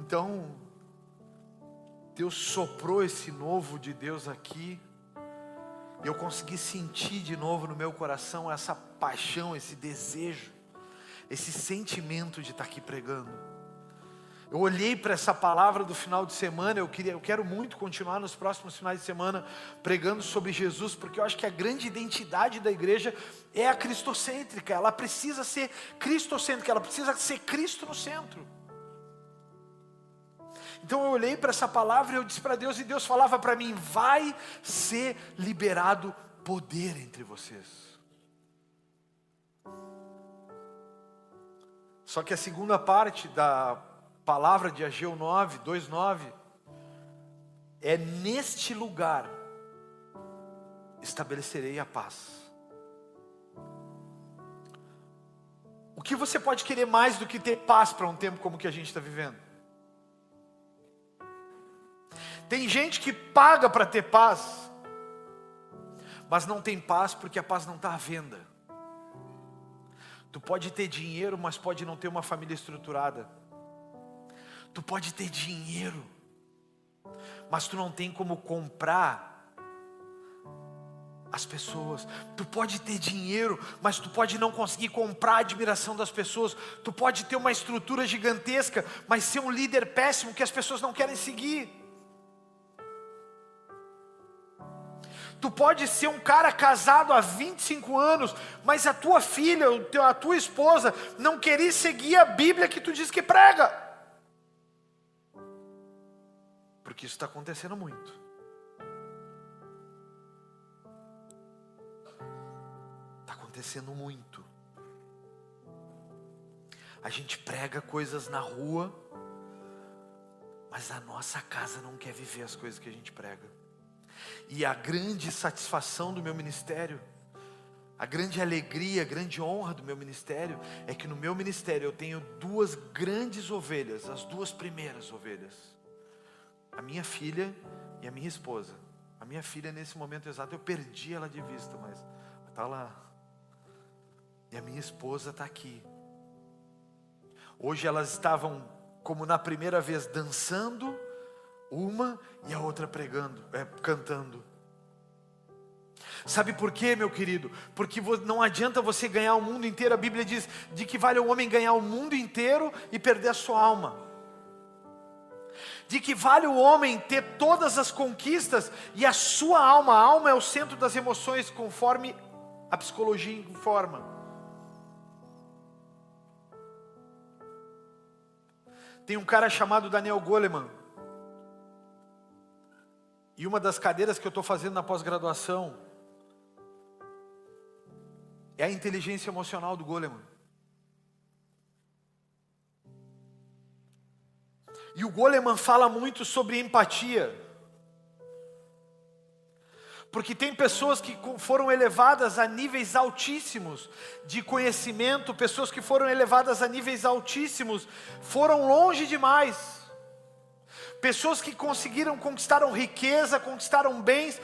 Então, Deus soprou esse novo de Deus aqui, e eu consegui sentir de novo no meu coração essa paixão, esse desejo, esse sentimento de estar aqui pregando. Eu olhei para essa palavra do final de semana, eu quero muito continuar nos próximos finais de semana pregando sobre Jesus, porque eu acho que a grande identidade da igreja é a cristocêntrica, ela precisa ser cristocêntrica, ela precisa ser Cristo no centro. Então eu olhei para essa palavra e eu disse para Deus, e Deus falava para mim, vai ser liberado poder entre vocês. Só que a segunda parte da palavra de Ageu 9, 2:9, é neste lugar estabelecerei a paz. O que você pode querer mais do que ter paz para um tempo como que a gente está vivendo? Tem gente que paga para ter paz, mas não tem paz porque a paz não está à venda. Tu pode ter dinheiro, mas pode não ter uma família estruturada. Tu pode ter dinheiro, mas tu não tem como comprar as pessoas. Tu pode ter dinheiro, mas tu pode não conseguir comprar a admiração das pessoas. Tu pode ter uma estrutura gigantesca, mas ser um líder péssimo que as pessoas não querem seguir. Tu pode ser um cara casado há 25 anos, mas a tua filha, a tua esposa não querer seguir a Bíblia que tu diz que prega. Porque isso está acontecendo muito. Está acontecendo muito. A gente prega coisas na rua, mas a nossa casa não quer viver as coisas que a gente prega. E a grande satisfação do meu ministério, a grande alegria, a grande honra do meu ministério, é que no meu ministério eu tenho 2 grandes ovelhas, as 2 primeiras ovelhas. A minha filha e a minha esposa. A minha filha nesse momento exato eu perdi ela de vista, mas está lá. E a minha esposa está aqui. Hoje elas estavam, como na primeira vez, dançando, uma e a outra cantando. Sabe por quê, meu querido? Porque não adianta você ganhar o mundo inteiro. A Bíblia diz de que vale o homem ganhar o mundo inteiro e perder a sua alma. De que vale o homem ter todas as conquistas e a sua alma. A alma é o centro das emoções, conforme a psicologia informa. Tem um cara chamado Daniel Goleman. E uma das cadeiras que eu estou fazendo na pós-graduação é a inteligência emocional do Goleman. E o Goleman fala muito sobre empatia. Porque tem pessoas que foram elevadas a níveis altíssimos de conhecimento, pessoas que foram elevadas a níveis altíssimos, foram longe demais. Pessoas que conquistaram riqueza, conquistaram bens,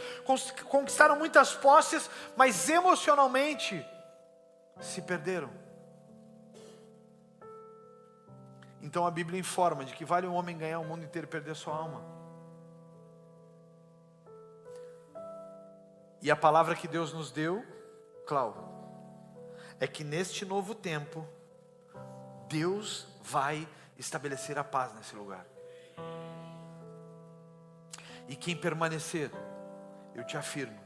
conquistaram muitas posses, mas emocionalmente se perderam. Então a Bíblia informa de que vale um homem ganhar o mundo inteiro e perder a sua alma. E a palavra que Deus nos deu, Cláudio, é que neste novo tempo, Deus vai estabelecer a paz nesse lugar. E quem permanecer, eu te afirmo,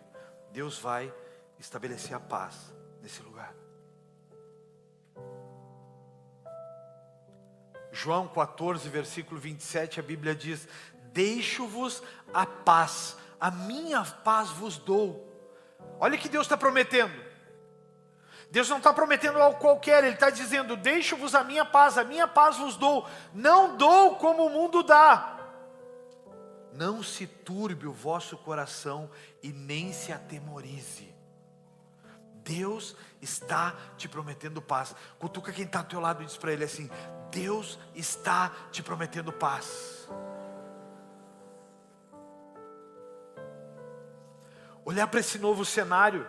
Deus vai estabelecer a paz nesse lugar. João 14, versículo 27, a Bíblia diz: deixo-vos a paz, a minha paz vos dou. Olha o que Deus está prometendo. Deus não está prometendo algo qualquer, Ele está dizendo: deixo-vos a minha paz vos dou. Não dou como o mundo dá. Não se turbe o vosso coração e nem se atemorize. Deus está te prometendo paz. Cutuca quem está ao teu lado e diz para ele assim: Deus está te prometendo paz. Olhar para esse novo cenário,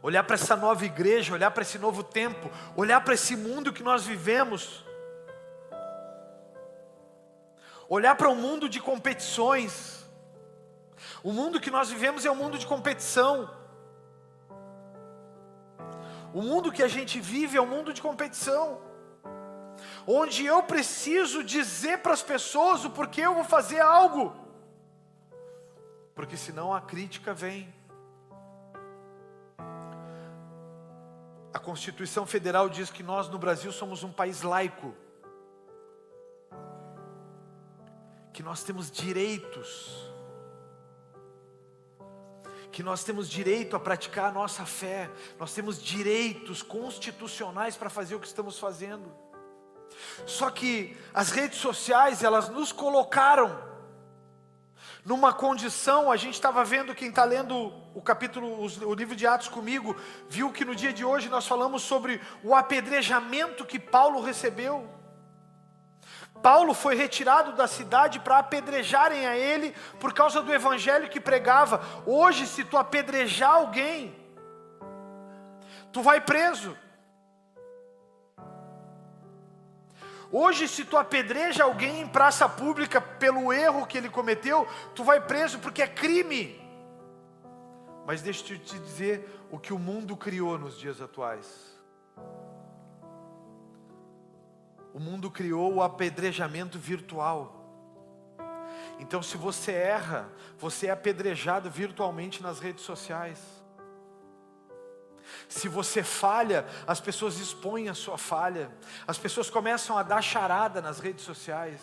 olhar para essa nova igreja, olhar para esse novo tempo, olhar para esse mundo que nós vivemos, olhar para um mundo de competições. O mundo que nós vivemos é um mundo de competição. O mundo que a gente vive é um mundo de competição, onde eu preciso dizer para as pessoas o porquê eu vou fazer algo, porque senão a crítica vem. A Constituição Federal diz que nós no Brasil somos um país laico, que nós temos direitos, que nós temos direito a praticar a nossa fé, nós temos direitos constitucionais para fazer o que estamos fazendo. Só que as redes sociais, elas nos colocaram numa condição. A gente estava vendo, quem está lendo o livro de Atos comigo, viu que no dia de hoje nós falamos sobre o apedrejamento que Paulo recebeu. Paulo foi retirado da cidade para apedrejarem a ele por causa do evangelho que pregava. Hoje, se tu apedrejar alguém, tu vai preso. Hoje, se tu apedreja alguém em praça pública pelo erro que ele cometeu, tu vai preso porque é crime. Mas deixa eu te dizer o que o mundo criou nos dias atuais. O mundo criou o apedrejamento virtual. Então, se você erra, você é apedrejado virtualmente nas redes sociais. Se você falha, as pessoas expõem a sua falha. As pessoas começam a dar charada nas redes sociais.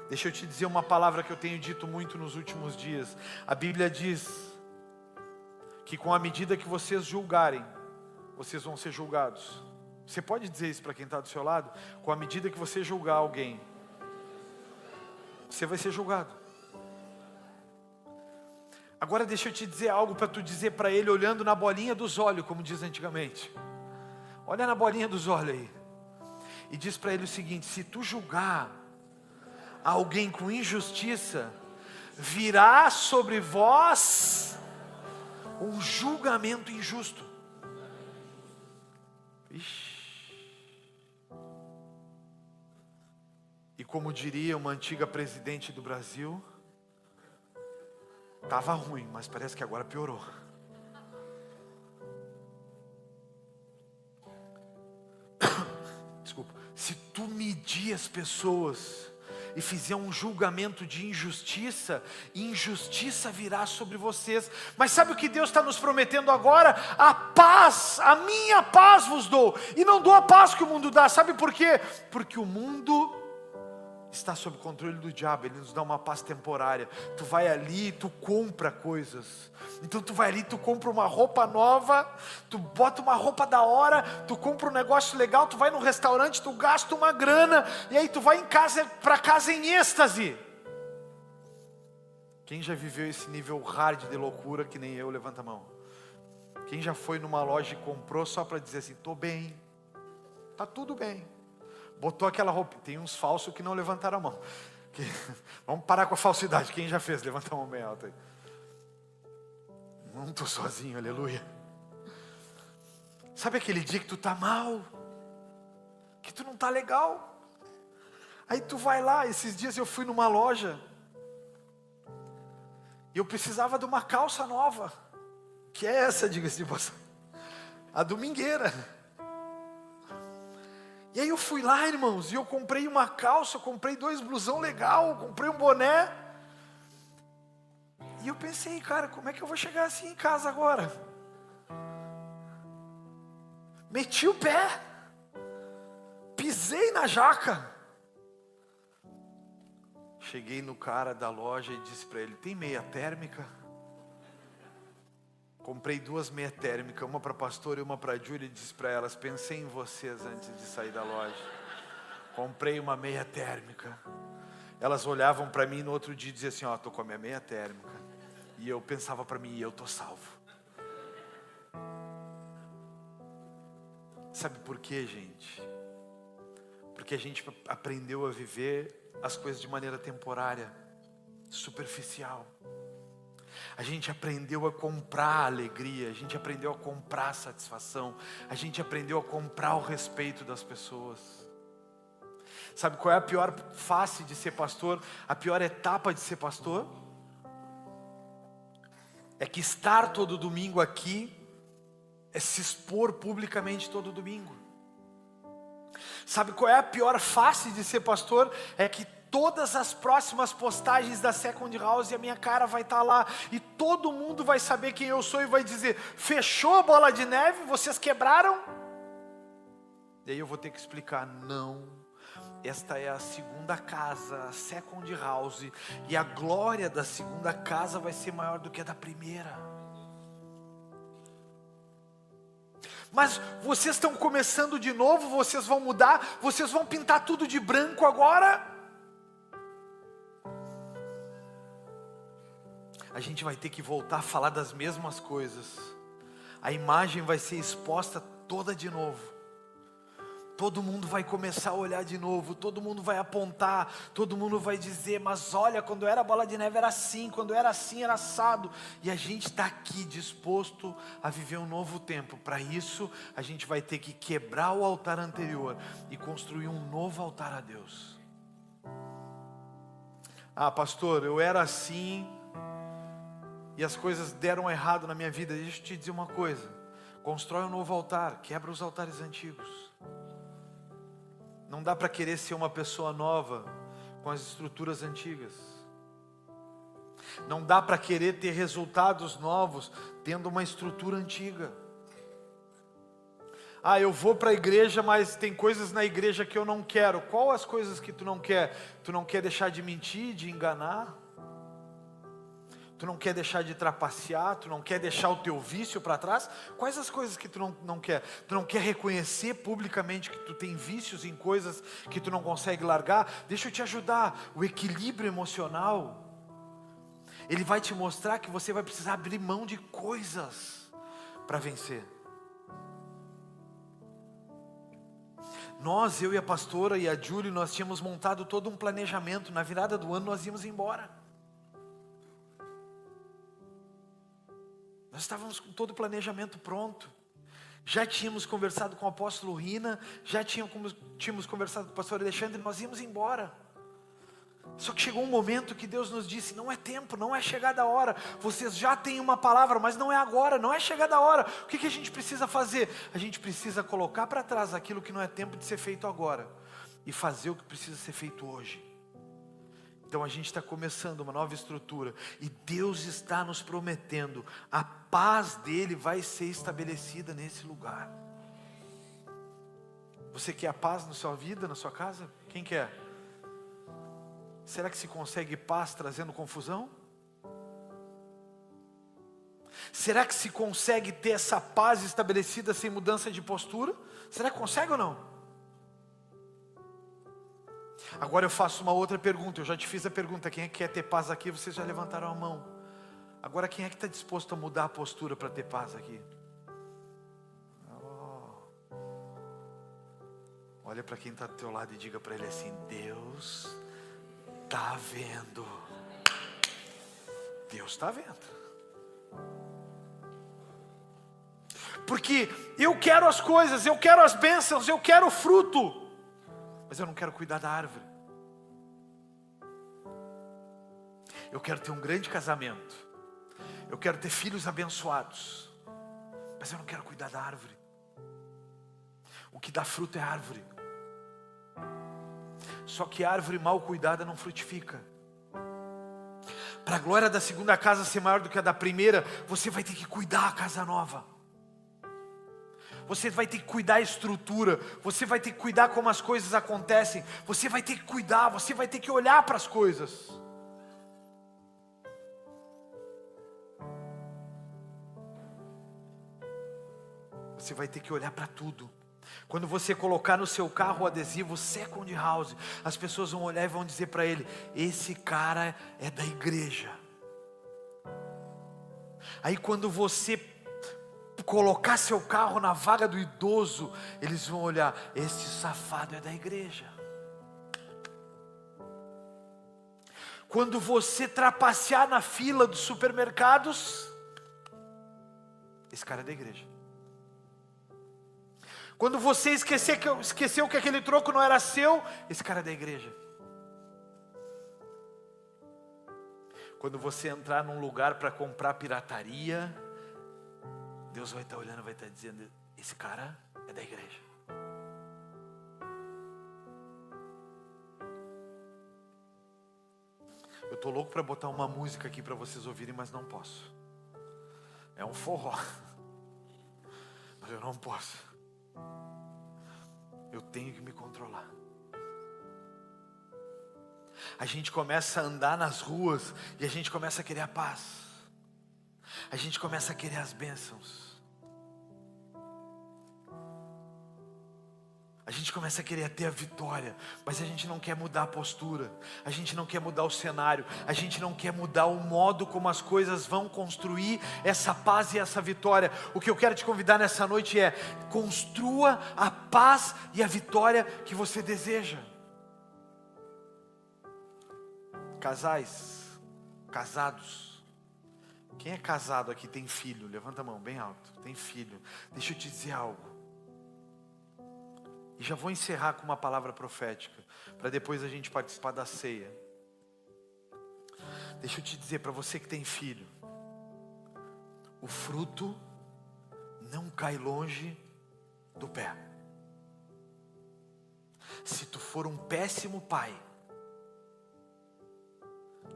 Deixa eu te dizer uma palavra que eu tenho dito muito nos últimos dias. A Bíblia diz que com a medida que vocês julgarem, vocês vão ser julgados. Você pode dizer isso para quem está do seu lado? Com a medida que você julgar alguém, você vai ser julgado. Agora deixa eu te dizer algo para tu dizer para ele, olhando na bolinha dos olhos, como diz antigamente. Olha na bolinha dos olhos aí. E diz para ele o seguinte: se tu julgar alguém com injustiça, virá sobre vós um julgamento injusto. Ixi. E como diria uma antiga presidente do Brasil, estava ruim, mas parece que agora piorou. Desculpa. Se tu medir as pessoas e fizer um julgamento de injustiça, injustiça virá sobre vocês. Mas sabe o que Deus está nos prometendo agora? A paz, a minha paz vos dou. E não dou a paz que o mundo dá. Sabe por quê? Porque o mundo está sob controle do diabo. Ele nos dá uma paz temporária. Tu vai ali e tu compra coisas. Então tu vai ali, tu compra uma roupa nova, tu bota uma roupa da hora, tu compra um negócio legal, tu vai num restaurante, tu gasta uma grana, e aí tu vai para casa em êxtase. Quem já viveu esse nível hard de loucura que nem eu, levanta a mão. Quem já foi numa loja e comprou só para dizer assim: tô bem, tá tudo bem. Botou aquela roupa. Tem uns falsos que não levantaram a mão. Vamos parar com a falsidade. Quem já fez? Levanta a mão bem alta aí. Não estou sozinho, aleluia. Sabe aquele dia que tu está mal? que tu não tá legal. Aí tu vai lá, esses dias eu fui numa loja, e eu precisava de uma calça nova, que é essa, diga-se de passagem, a domingueira. E aí eu fui lá, irmãos, e eu comprei uma calça, eu comprei 2 blusão legal, comprei um boné. E eu pensei, cara, como é que eu vou chegar assim em casa agora? Meti o pé, pisei na jaca. Cheguei no cara da loja e disse para ele, tem meia térmica? Comprei 2 meias térmicas, uma para a pastora e uma para a Júlia, e disse para elas, pensei em vocês antes de sair da loja. Comprei uma meia térmica. Elas olhavam para mim no outro dia e diziam assim, ó, tô com a minha meia térmica. E eu pensava para mim, eu tô salvo. Sabe por quê, gente? Porque a gente aprendeu a viver as coisas de maneira temporária, superficial. A gente aprendeu a comprar alegria, a gente aprendeu a comprar satisfação, a gente aprendeu a comprar o respeito das pessoas. Sabe qual é a pior face de ser pastor? A pior etapa de ser pastor? É que estar todo domingo aqui é se expor publicamente todo domingo. Sabe qual é a pior face de ser pastor? É que todas as próximas postagens da Second House, a minha cara vai estar lá, e todo mundo vai saber quem eu sou e vai dizer, fechou a bola de neve, vocês quebraram? E aí eu vou ter que explicar, não, esta é a segunda casa, a Second House, e a glória da segunda casa vai ser maior do que a da primeira. Mas vocês estão começando de novo, vocês vão mudar, vocês vão pintar tudo de branco agora? A gente vai ter que voltar a falar das mesmas coisas. A imagem vai ser exposta toda de novo. Todo mundo vai começar a olhar de novo, todo mundo vai apontar, todo mundo vai dizer, mas olha, quando era bola de neve era assim, quando era assim era assado. E a gente está aqui disposto a viver um novo tempo. Para isso, a gente vai ter que quebrar o altar anterior e construir um novo altar a Deus. Ah, pastor, eu era assim e as coisas deram errado na minha vida. Deixa eu te dizer uma coisa, constrói um novo altar, quebra os altares antigos. Não dá para querer ser uma pessoa nova com as estruturas antigas. Não dá para querer ter resultados novos tendo uma estrutura antiga. Ah, eu vou para a igreja, mas tem coisas na igreja que eu não quero. Qual as coisas que tu não quer? Tu não quer deixar de mentir, de enganar? Tu não quer deixar de trapacear? Tu não quer deixar o teu vício para trás? Quais as coisas que tu não quer? Tu não quer reconhecer publicamente que tu tem vícios em coisas que tu não consegue largar? Deixa eu te ajudar. O equilíbrio emocional, ele vai te mostrar que você vai precisar abrir mão de coisas para vencer. Nós, eu e a pastora e a Júlia, nós tínhamos montado todo um planejamento. Na virada do ano nós íamos embora. Nós estávamos com todo o planejamento pronto. Já tínhamos conversado com o apóstolo Rina, já tínhamos conversado com o pastor Alexandre, nós íamos embora. Só que chegou um momento que Deus nos disse, não é tempo, não é chegada a hora. Vocês já têm uma palavra, mas não é agora, não é chegada a hora. O que a gente precisa fazer? A gente precisa colocar para trás aquilo que não é tempo de ser feito agora e fazer o que precisa ser feito hoje. Então a gente está começando uma nova estrutura e Deus está nos prometendo, a paz dele vai ser estabelecida nesse lugar. Você quer a paz na sua vida, na sua casa? Quem quer? Será que se consegue paz trazendo confusão? Será que se consegue ter essa paz estabelecida sem mudança de postura? Será que consegue ou não? Agora eu faço uma outra pergunta, eu já te fiz a pergunta, quem é que quer ter paz aqui? Vocês já levantaram a mão. Agora quem é que está disposto a mudar a postura para ter paz aqui? Olha para quem está do teu lado e diga para ele assim, Deus está vendo. Deus está vendo. Porque eu quero as coisas, eu quero as bênçãos, eu quero o fruto. mas eu não quero cuidar da árvore. Eu quero ter um grande casamento. Eu quero ter filhos abençoados, mas eu não quero cuidar da árvore. O que dá fruto é árvore. Só que a árvore mal cuidada não frutifica. Para a glória da segunda casa ser maior do que a da primeira, você vai ter que cuidar a casa nova. Você vai ter que cuidar a estrutura. Você vai ter que cuidar como as coisas acontecem. Você vai ter que cuidar, você vai ter que olhar para as coisas. Você vai ter que olhar para tudo. Quando você colocar no seu carro o adesivo Second House, as pessoas vão olhar e vão dizer para ele: esse cara é da igreja. Aí quando você colocar seu carro na vaga do idoso, eles vão olhar: esse safado é da igreja. Quando você trapacear na fila dos supermercados, esse cara é da igreja. Quando você esqueceu que aquele troco não era seu, esse cara é da igreja. Quando você entrar num lugar para comprar pirataria, Deus vai estar olhando, vai estar dizendo: esse cara é da igreja. Eu estou louco para botar uma música aqui para vocês ouvirem, mas não posso. É um forró, mas eu não posso. Eu tenho que me controlar. A gente começa a andar nas ruas e a gente começa a querer a paz. A gente começa a querer as bênçãos. A gente começa a querer ter a vitória, mas a gente não quer mudar a postura. A gente não quer mudar o cenário. A gente não quer mudar o modo como as coisas vão construir essa paz e essa vitória. O que eu quero te convidar nessa noite é: construa a paz e a vitória que você deseja. Casais, casados. Quem é casado aqui tem filho? Levanta a mão bem alto. Tem filho. Deixa eu te dizer algo. E já vou encerrar com uma palavra profética, para depois a gente participar da ceia. Deixa eu te dizer, para você que tem filho, o fruto não cai longe do pé. Se tu for um péssimo pai,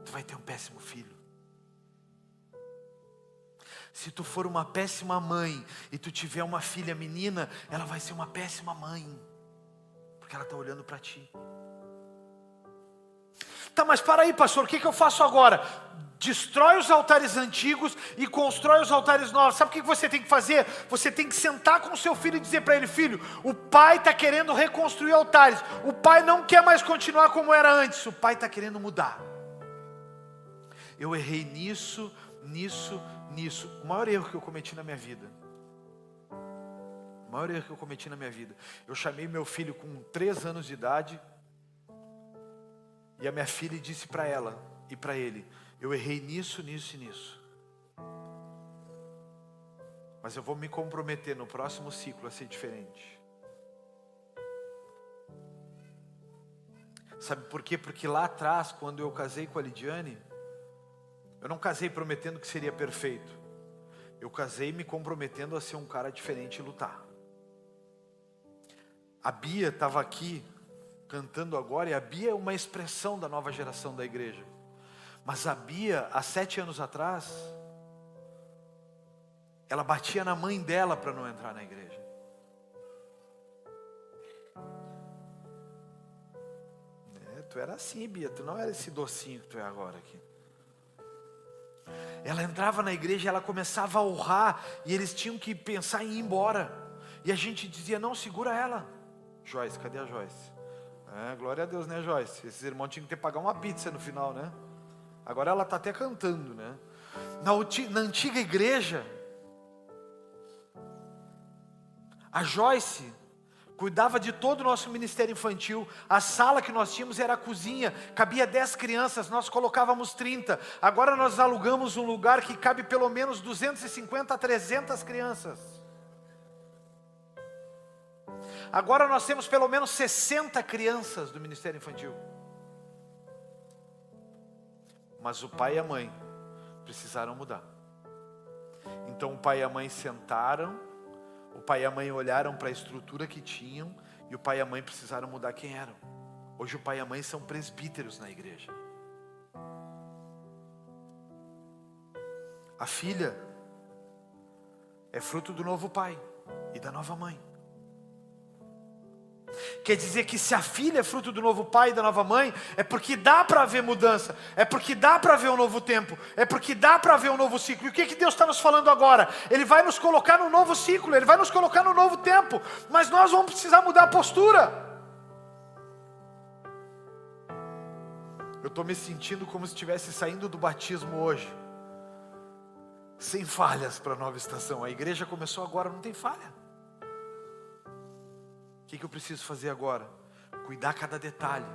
tu vai ter um péssimo filho. Se tu for uma péssima mãe e tu tiver uma filha menina, ela vai ser uma péssima mãe, porque ela está olhando para ti. Tá, mas para aí, pastor, o que eu faço agora? Destrói os altares antigos e constrói os altares novos. Sabe o que você tem que fazer? Você tem que sentar com o seu filho e dizer para ele: filho, o pai está querendo reconstruir altares. O pai não quer mais continuar como era antes. O pai está querendo mudar. Eu errei nisso. O maior erro que eu cometi na minha vida. Eu chamei meu filho com 3 anos de idade. E a minha filha disse para ela e para ele: eu errei nisso. Mas eu vou me comprometer no próximo ciclo a ser diferente. Sabe por quê? Porque lá atrás, quando eu casei com a Lidiane, eu não casei prometendo que seria perfeito. Eu casei me comprometendo a ser um cara diferente e lutar. A Bia estava aqui cantando agora, e a Bia é uma expressão da nova geração da igreja. Mas a Bia, há 7 anos atrás, ela batia na mãe dela para não entrar na igreja. Tu era assim, Bia, tu não era esse docinho que tu é agora aqui. Ela entrava na igreja e ela começava a urrar, e eles tinham que pensar em ir embora. E a gente dizia: não, segura ela. Joyce, cadê a Joyce? Glória a Deus, né, Joyce? Esses irmãos tinham que ter que pagar uma pizza no final, né? Agora ela está até cantando, né? Na antiga igreja, a Joyce cuidava de todo o nosso ministério infantil. A sala que nós tínhamos era a cozinha, cabia 10 crianças, nós colocávamos 30. Agora nós alugamos um lugar que cabe pelo menos 250 a 300 crianças. Agora nós temos pelo menos 60 crianças do Ministério Infantil. Mas o pai e a mãe precisaram mudar. Então o pai e a mãe sentaram, o pai e a mãe olharam para a estrutura que tinham, e o pai e a mãe precisaram mudar quem eram. Hoje o pai e a mãe são presbíteros na igreja. A filha é fruto do novo pai e da nova mãe. Quer dizer que se a filha é fruto do novo pai e da nova mãe, é porque dá para haver mudança, é porque dá para haver um novo tempo, é porque dá para haver um novo ciclo. E o que Deus está nos falando agora? Ele vai nos colocar num novo ciclo, Ele vai nos colocar num novo tempo, mas nós vamos precisar mudar a postura. Eu estou me sentindo como se estivesse saindo do batismo hoje, sem falhas para a nova estação. A igreja começou agora, não tem falha. O que eu preciso fazer agora? Cuidar cada detalhe,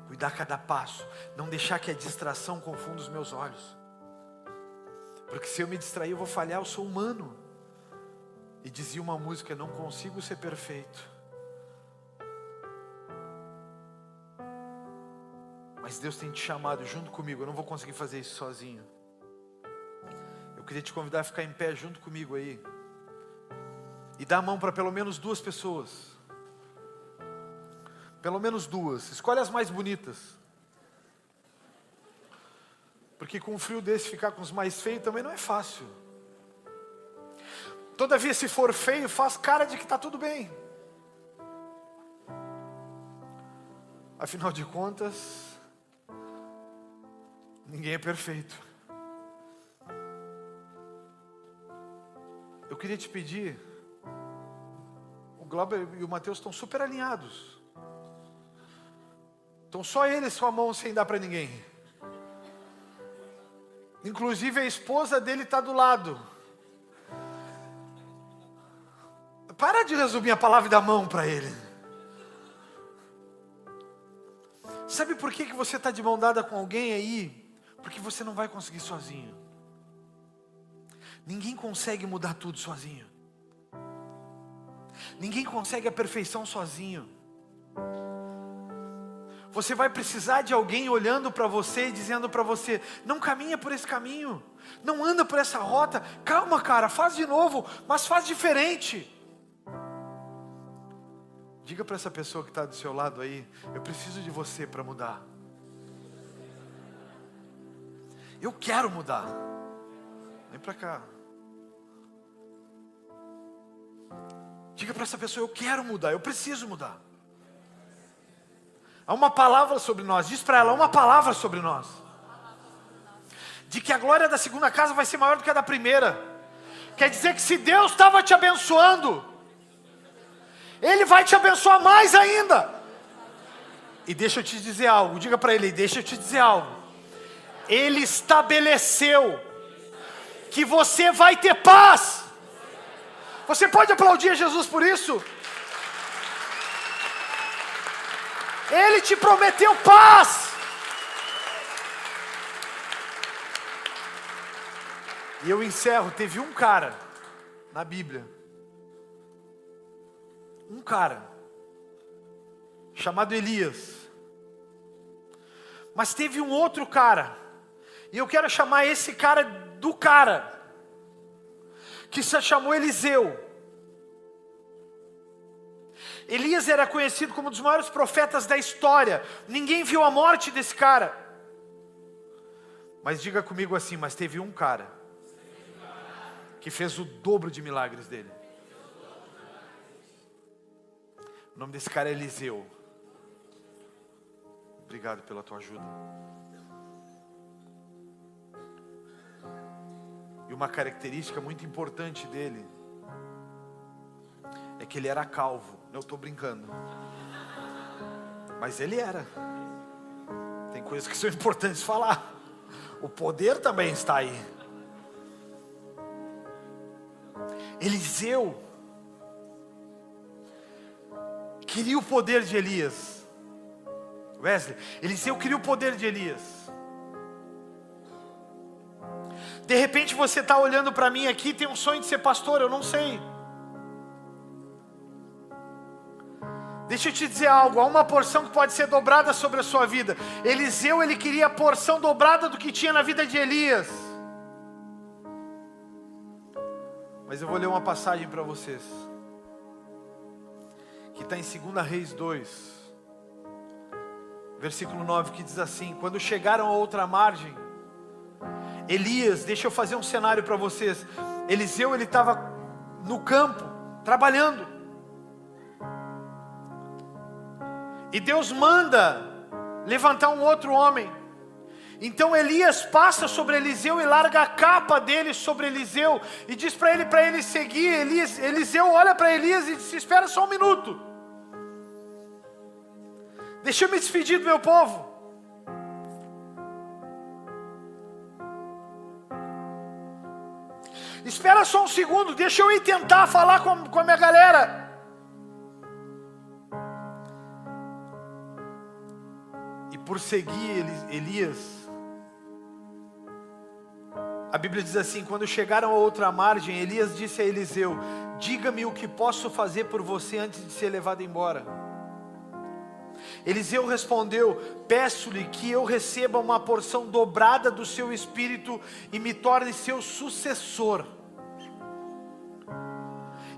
cuidar cada passo, não deixar que a distração confunda os meus olhos. Porque se eu me distrair eu vou falhar, eu sou humano. E dizia uma música, não consigo ser perfeito. Mas Deus tem te chamado junto comigo, eu não vou conseguir fazer isso sozinho. Eu queria te convidar a ficar em pé junto comigo aí. E dar a mão para pelo menos 2 pessoas. Pelo menos 2. Escolhe as mais bonitas. Porque com um frio desse ficar com os mais feios também não é fácil. Todavia, se for feio, faz cara de que está tudo bem. Afinal de contas, ninguém é perfeito. Eu queria te pedir, o Glauber e o Mateus estão super alinhados. Então só eles com a mão sem dar para ninguém. Inclusive a esposa dele está do lado. Para de resumir a palavra e dar mão para ele. Sabe por que você está de mão dada com alguém aí? Porque você não vai conseguir sozinho. Ninguém consegue mudar tudo sozinho. Ninguém consegue a perfeição sozinho. Você vai precisar de alguém olhando para você e dizendo para você, não caminha por esse caminho, não anda por essa rota, calma cara, faz de novo, mas faz diferente. Diga para essa pessoa que está do seu lado aí, eu preciso de você para mudar. Eu quero mudar. Vem para cá. Diga para essa pessoa, eu quero mudar, eu preciso mudar. Há uma palavra sobre nós, diz para ela, há uma palavra sobre nós. De que a glória da segunda casa vai ser maior do que a da primeira. Quer dizer que se Deus estava te abençoando, Ele vai te abençoar mais ainda. E deixa eu te dizer algo, diga para ele, deixa eu te dizer algo. Ele estabeleceu que você vai ter paz. Você pode aplaudir a Jesus por isso? Ele te prometeu paz. E eu encerro, teve um cara na Bíblia, um cara chamado Elias. Mas teve um outro cara, e eu quero chamar esse cara do cara, que se chamou Eliseu. Elias era conhecido como um dos maiores profetas da história. Ninguém viu a morte desse cara. Mas diga comigo assim, mas teve um cara que fez o dobro de milagres dele. O nome desse cara é Eliseu. Obrigado pela tua ajuda. E uma característica muito importante dele é que ele era calvo. Eu estou brincando. Mas ele era. Tem coisas que são importantes falar. O poder também está aí. Eliseu queria o poder de Elias. Wesley, Eliseu queria o poder de Elias. De repente você está olhando para mim aqui, tem um sonho de ser pastor, eu não sei.
Deixa eu te dizer algo, há uma porção que pode ser dobrada sobre a sua vida. Eliseu, ele queria a porção dobrada do que tinha na vida de Elias. Mas eu vou ler uma passagem para vocês, que está em 2 Reis 2, versículo 9, que diz assim: quando chegaram a outra margem, Elias, deixa eu fazer um cenário para vocês. Eliseu, ele estava no campo, trabalhando. E Deus manda levantar um outro homem. Então Elias passa sobre Eliseu e larga a capa dele sobre Eliseu. E diz para ele seguir. Eliseu olha para Elias e diz: espera só um minuto. Deixa eu me despedir do meu povo. Espera só um segundo, deixa eu ir tentar falar com a minha galera. E por seguir Elias, a Bíblia diz assim: quando chegaram a outra margem, Elias disse a Eliseu: diga-me o que posso fazer por você antes de ser levado embora. Eliseu respondeu: peço-lhe que eu receba uma porção dobrada do seu espírito e me torne seu sucessor.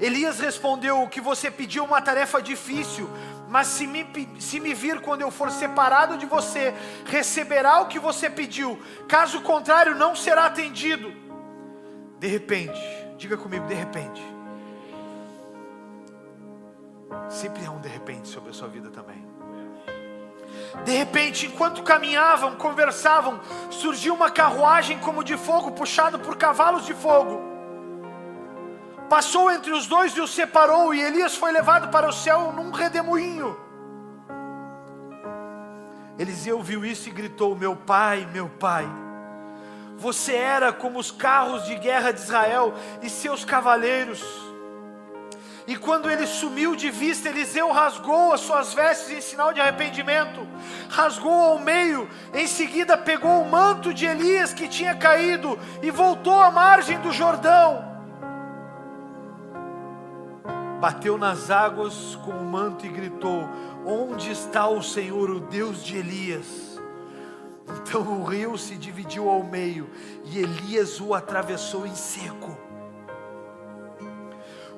Elias respondeu: o que você pediu é uma tarefa difícil, mas se me vir quando eu for separado de você, receberá o que você pediu, caso contrário não será atendido. De repente, diga comigo, de repente. Sempre há um de repente sobre a sua vida também. De repente, enquanto caminhavam, conversavam, surgiu uma carruagem como de fogo, puxada por cavalos de fogo. Passou entre os dois e os separou, e Elias foi levado para o céu num redemoinho. Eliseu viu isso e gritou: meu pai, você era como os carros de guerra de Israel e seus cavaleiros. E quando ele sumiu de vista, Eliseu rasgou as suas vestes em sinal de arrependimento, rasgou ao meio, em seguida pegou o manto de Elias que tinha caído e voltou à margem do Jordão. Bateu nas águas com o manto e gritou: onde está o Senhor, o Deus de Elias? Então o rio se dividiu ao meio e Elias o atravessou em seco.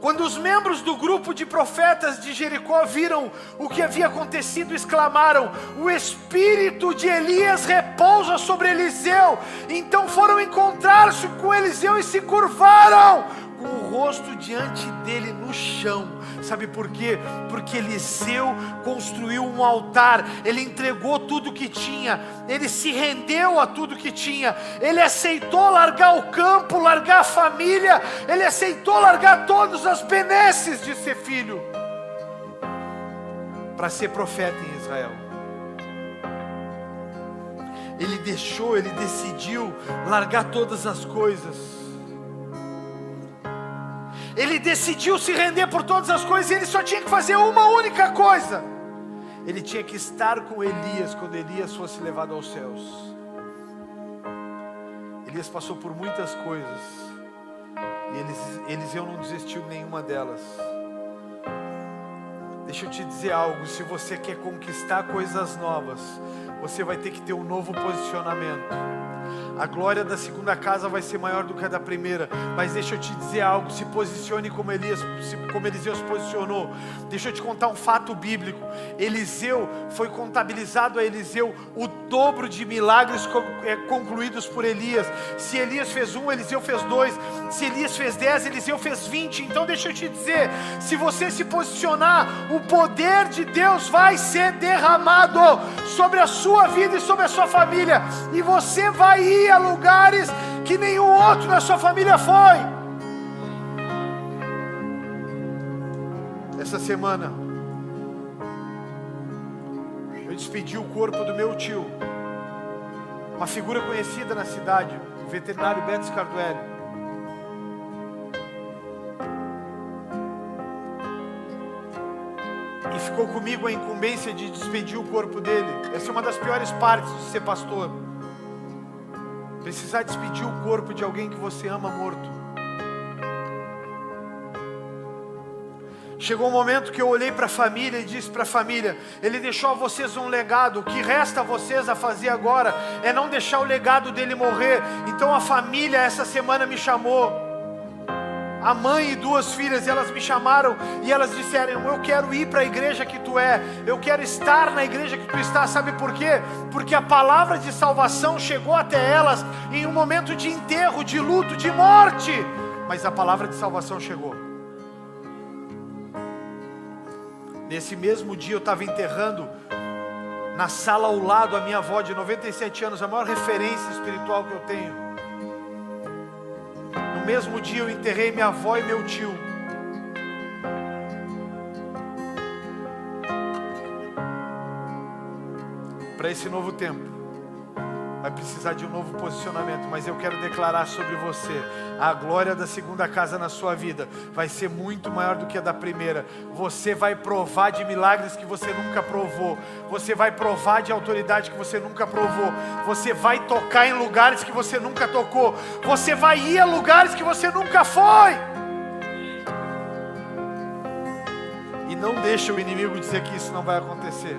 Quando os membros do grupo de profetas de Jericó viram o que havia acontecido, exclamaram: o espírito de Elias repousa sobre Eliseu. Então foram encontrar-se com Eliseu e se curvaram com o rosto diante dele no chão. Sabe por quê? Porque Eliseu construiu um altar, ele entregou tudo que tinha, ele se rendeu a tudo que tinha, ele aceitou largar o campo, largar a família, ele aceitou largar todas as benesses de ser filho, para ser profeta em Israel. Ele decidiu largar todas as coisas. Ele decidiu se render por todas as coisas, e ele só tinha que fazer uma única coisa. Ele tinha que estar com Elias quando Elias fosse levado aos céus. Elias passou por muitas coisas, e Eliseu não desistiu de nenhuma delas. Deixa eu te dizer algo: se você quer conquistar coisas novas, você vai ter que ter um novo posicionamento. A glória da segunda casa vai ser maior do que a da primeira. Mas deixa eu te dizer algo: se posicione como Eliseu se posicionou. Deixa eu te contar um fato bíblico. Eliseu, foi contabilizado a Eliseu o dobro de milagres concluídos por Elias. Se Elias fez 1, Eliseu fez 2. Se Elias fez 10, Eliseu fez 20. Então deixa eu te dizer, se você se posicionar, o poder de Deus vai ser derramado sobre a sua vida e sobre a sua família. E você vai ir a lugares que nenhum outro na sua família foi. Essa semana eu despedi o corpo do meu tio, uma figura conhecida na cidade, o veterinário Beto Scarduelli. E ficou comigo a incumbência de despedir o corpo dele. Essa é uma das piores partes de ser pastor. Precisar despedir o corpo de alguém que você ama morto. Chegou um momento que eu olhei para a família e disse para a família: Ele deixou a vocês um legado, o que resta a vocês a fazer agora é não deixar o legado dele morrer. Então a família essa semana me chamou, a mãe e 2 filhas, elas me chamaram e elas disseram: eu quero ir para a igreja que tu é, eu quero estar na igreja que tu está. Sabe por quê? Porque a palavra de salvação chegou até elas em um momento de enterro, de luto, de morte, mas a palavra de salvação chegou. Nesse mesmo dia eu estava enterrando na sala ao lado a minha avó de 97 anos, a maior referência espiritual que eu tenho. No mesmo dia eu enterrei minha avó e meu tio. Para esse novo tempo vai precisar de um novo posicionamento, mas eu quero declarar sobre você: a glória da segunda casa na sua vida vai ser muito maior do que a da primeira. Você vai provar de milagres que você nunca provou, você vai provar de autoridade que você nunca provou, você vai tocar em lugares que você nunca tocou, você vai ir a lugares que você nunca foi. E não deixa o inimigo dizer que isso não vai acontecer.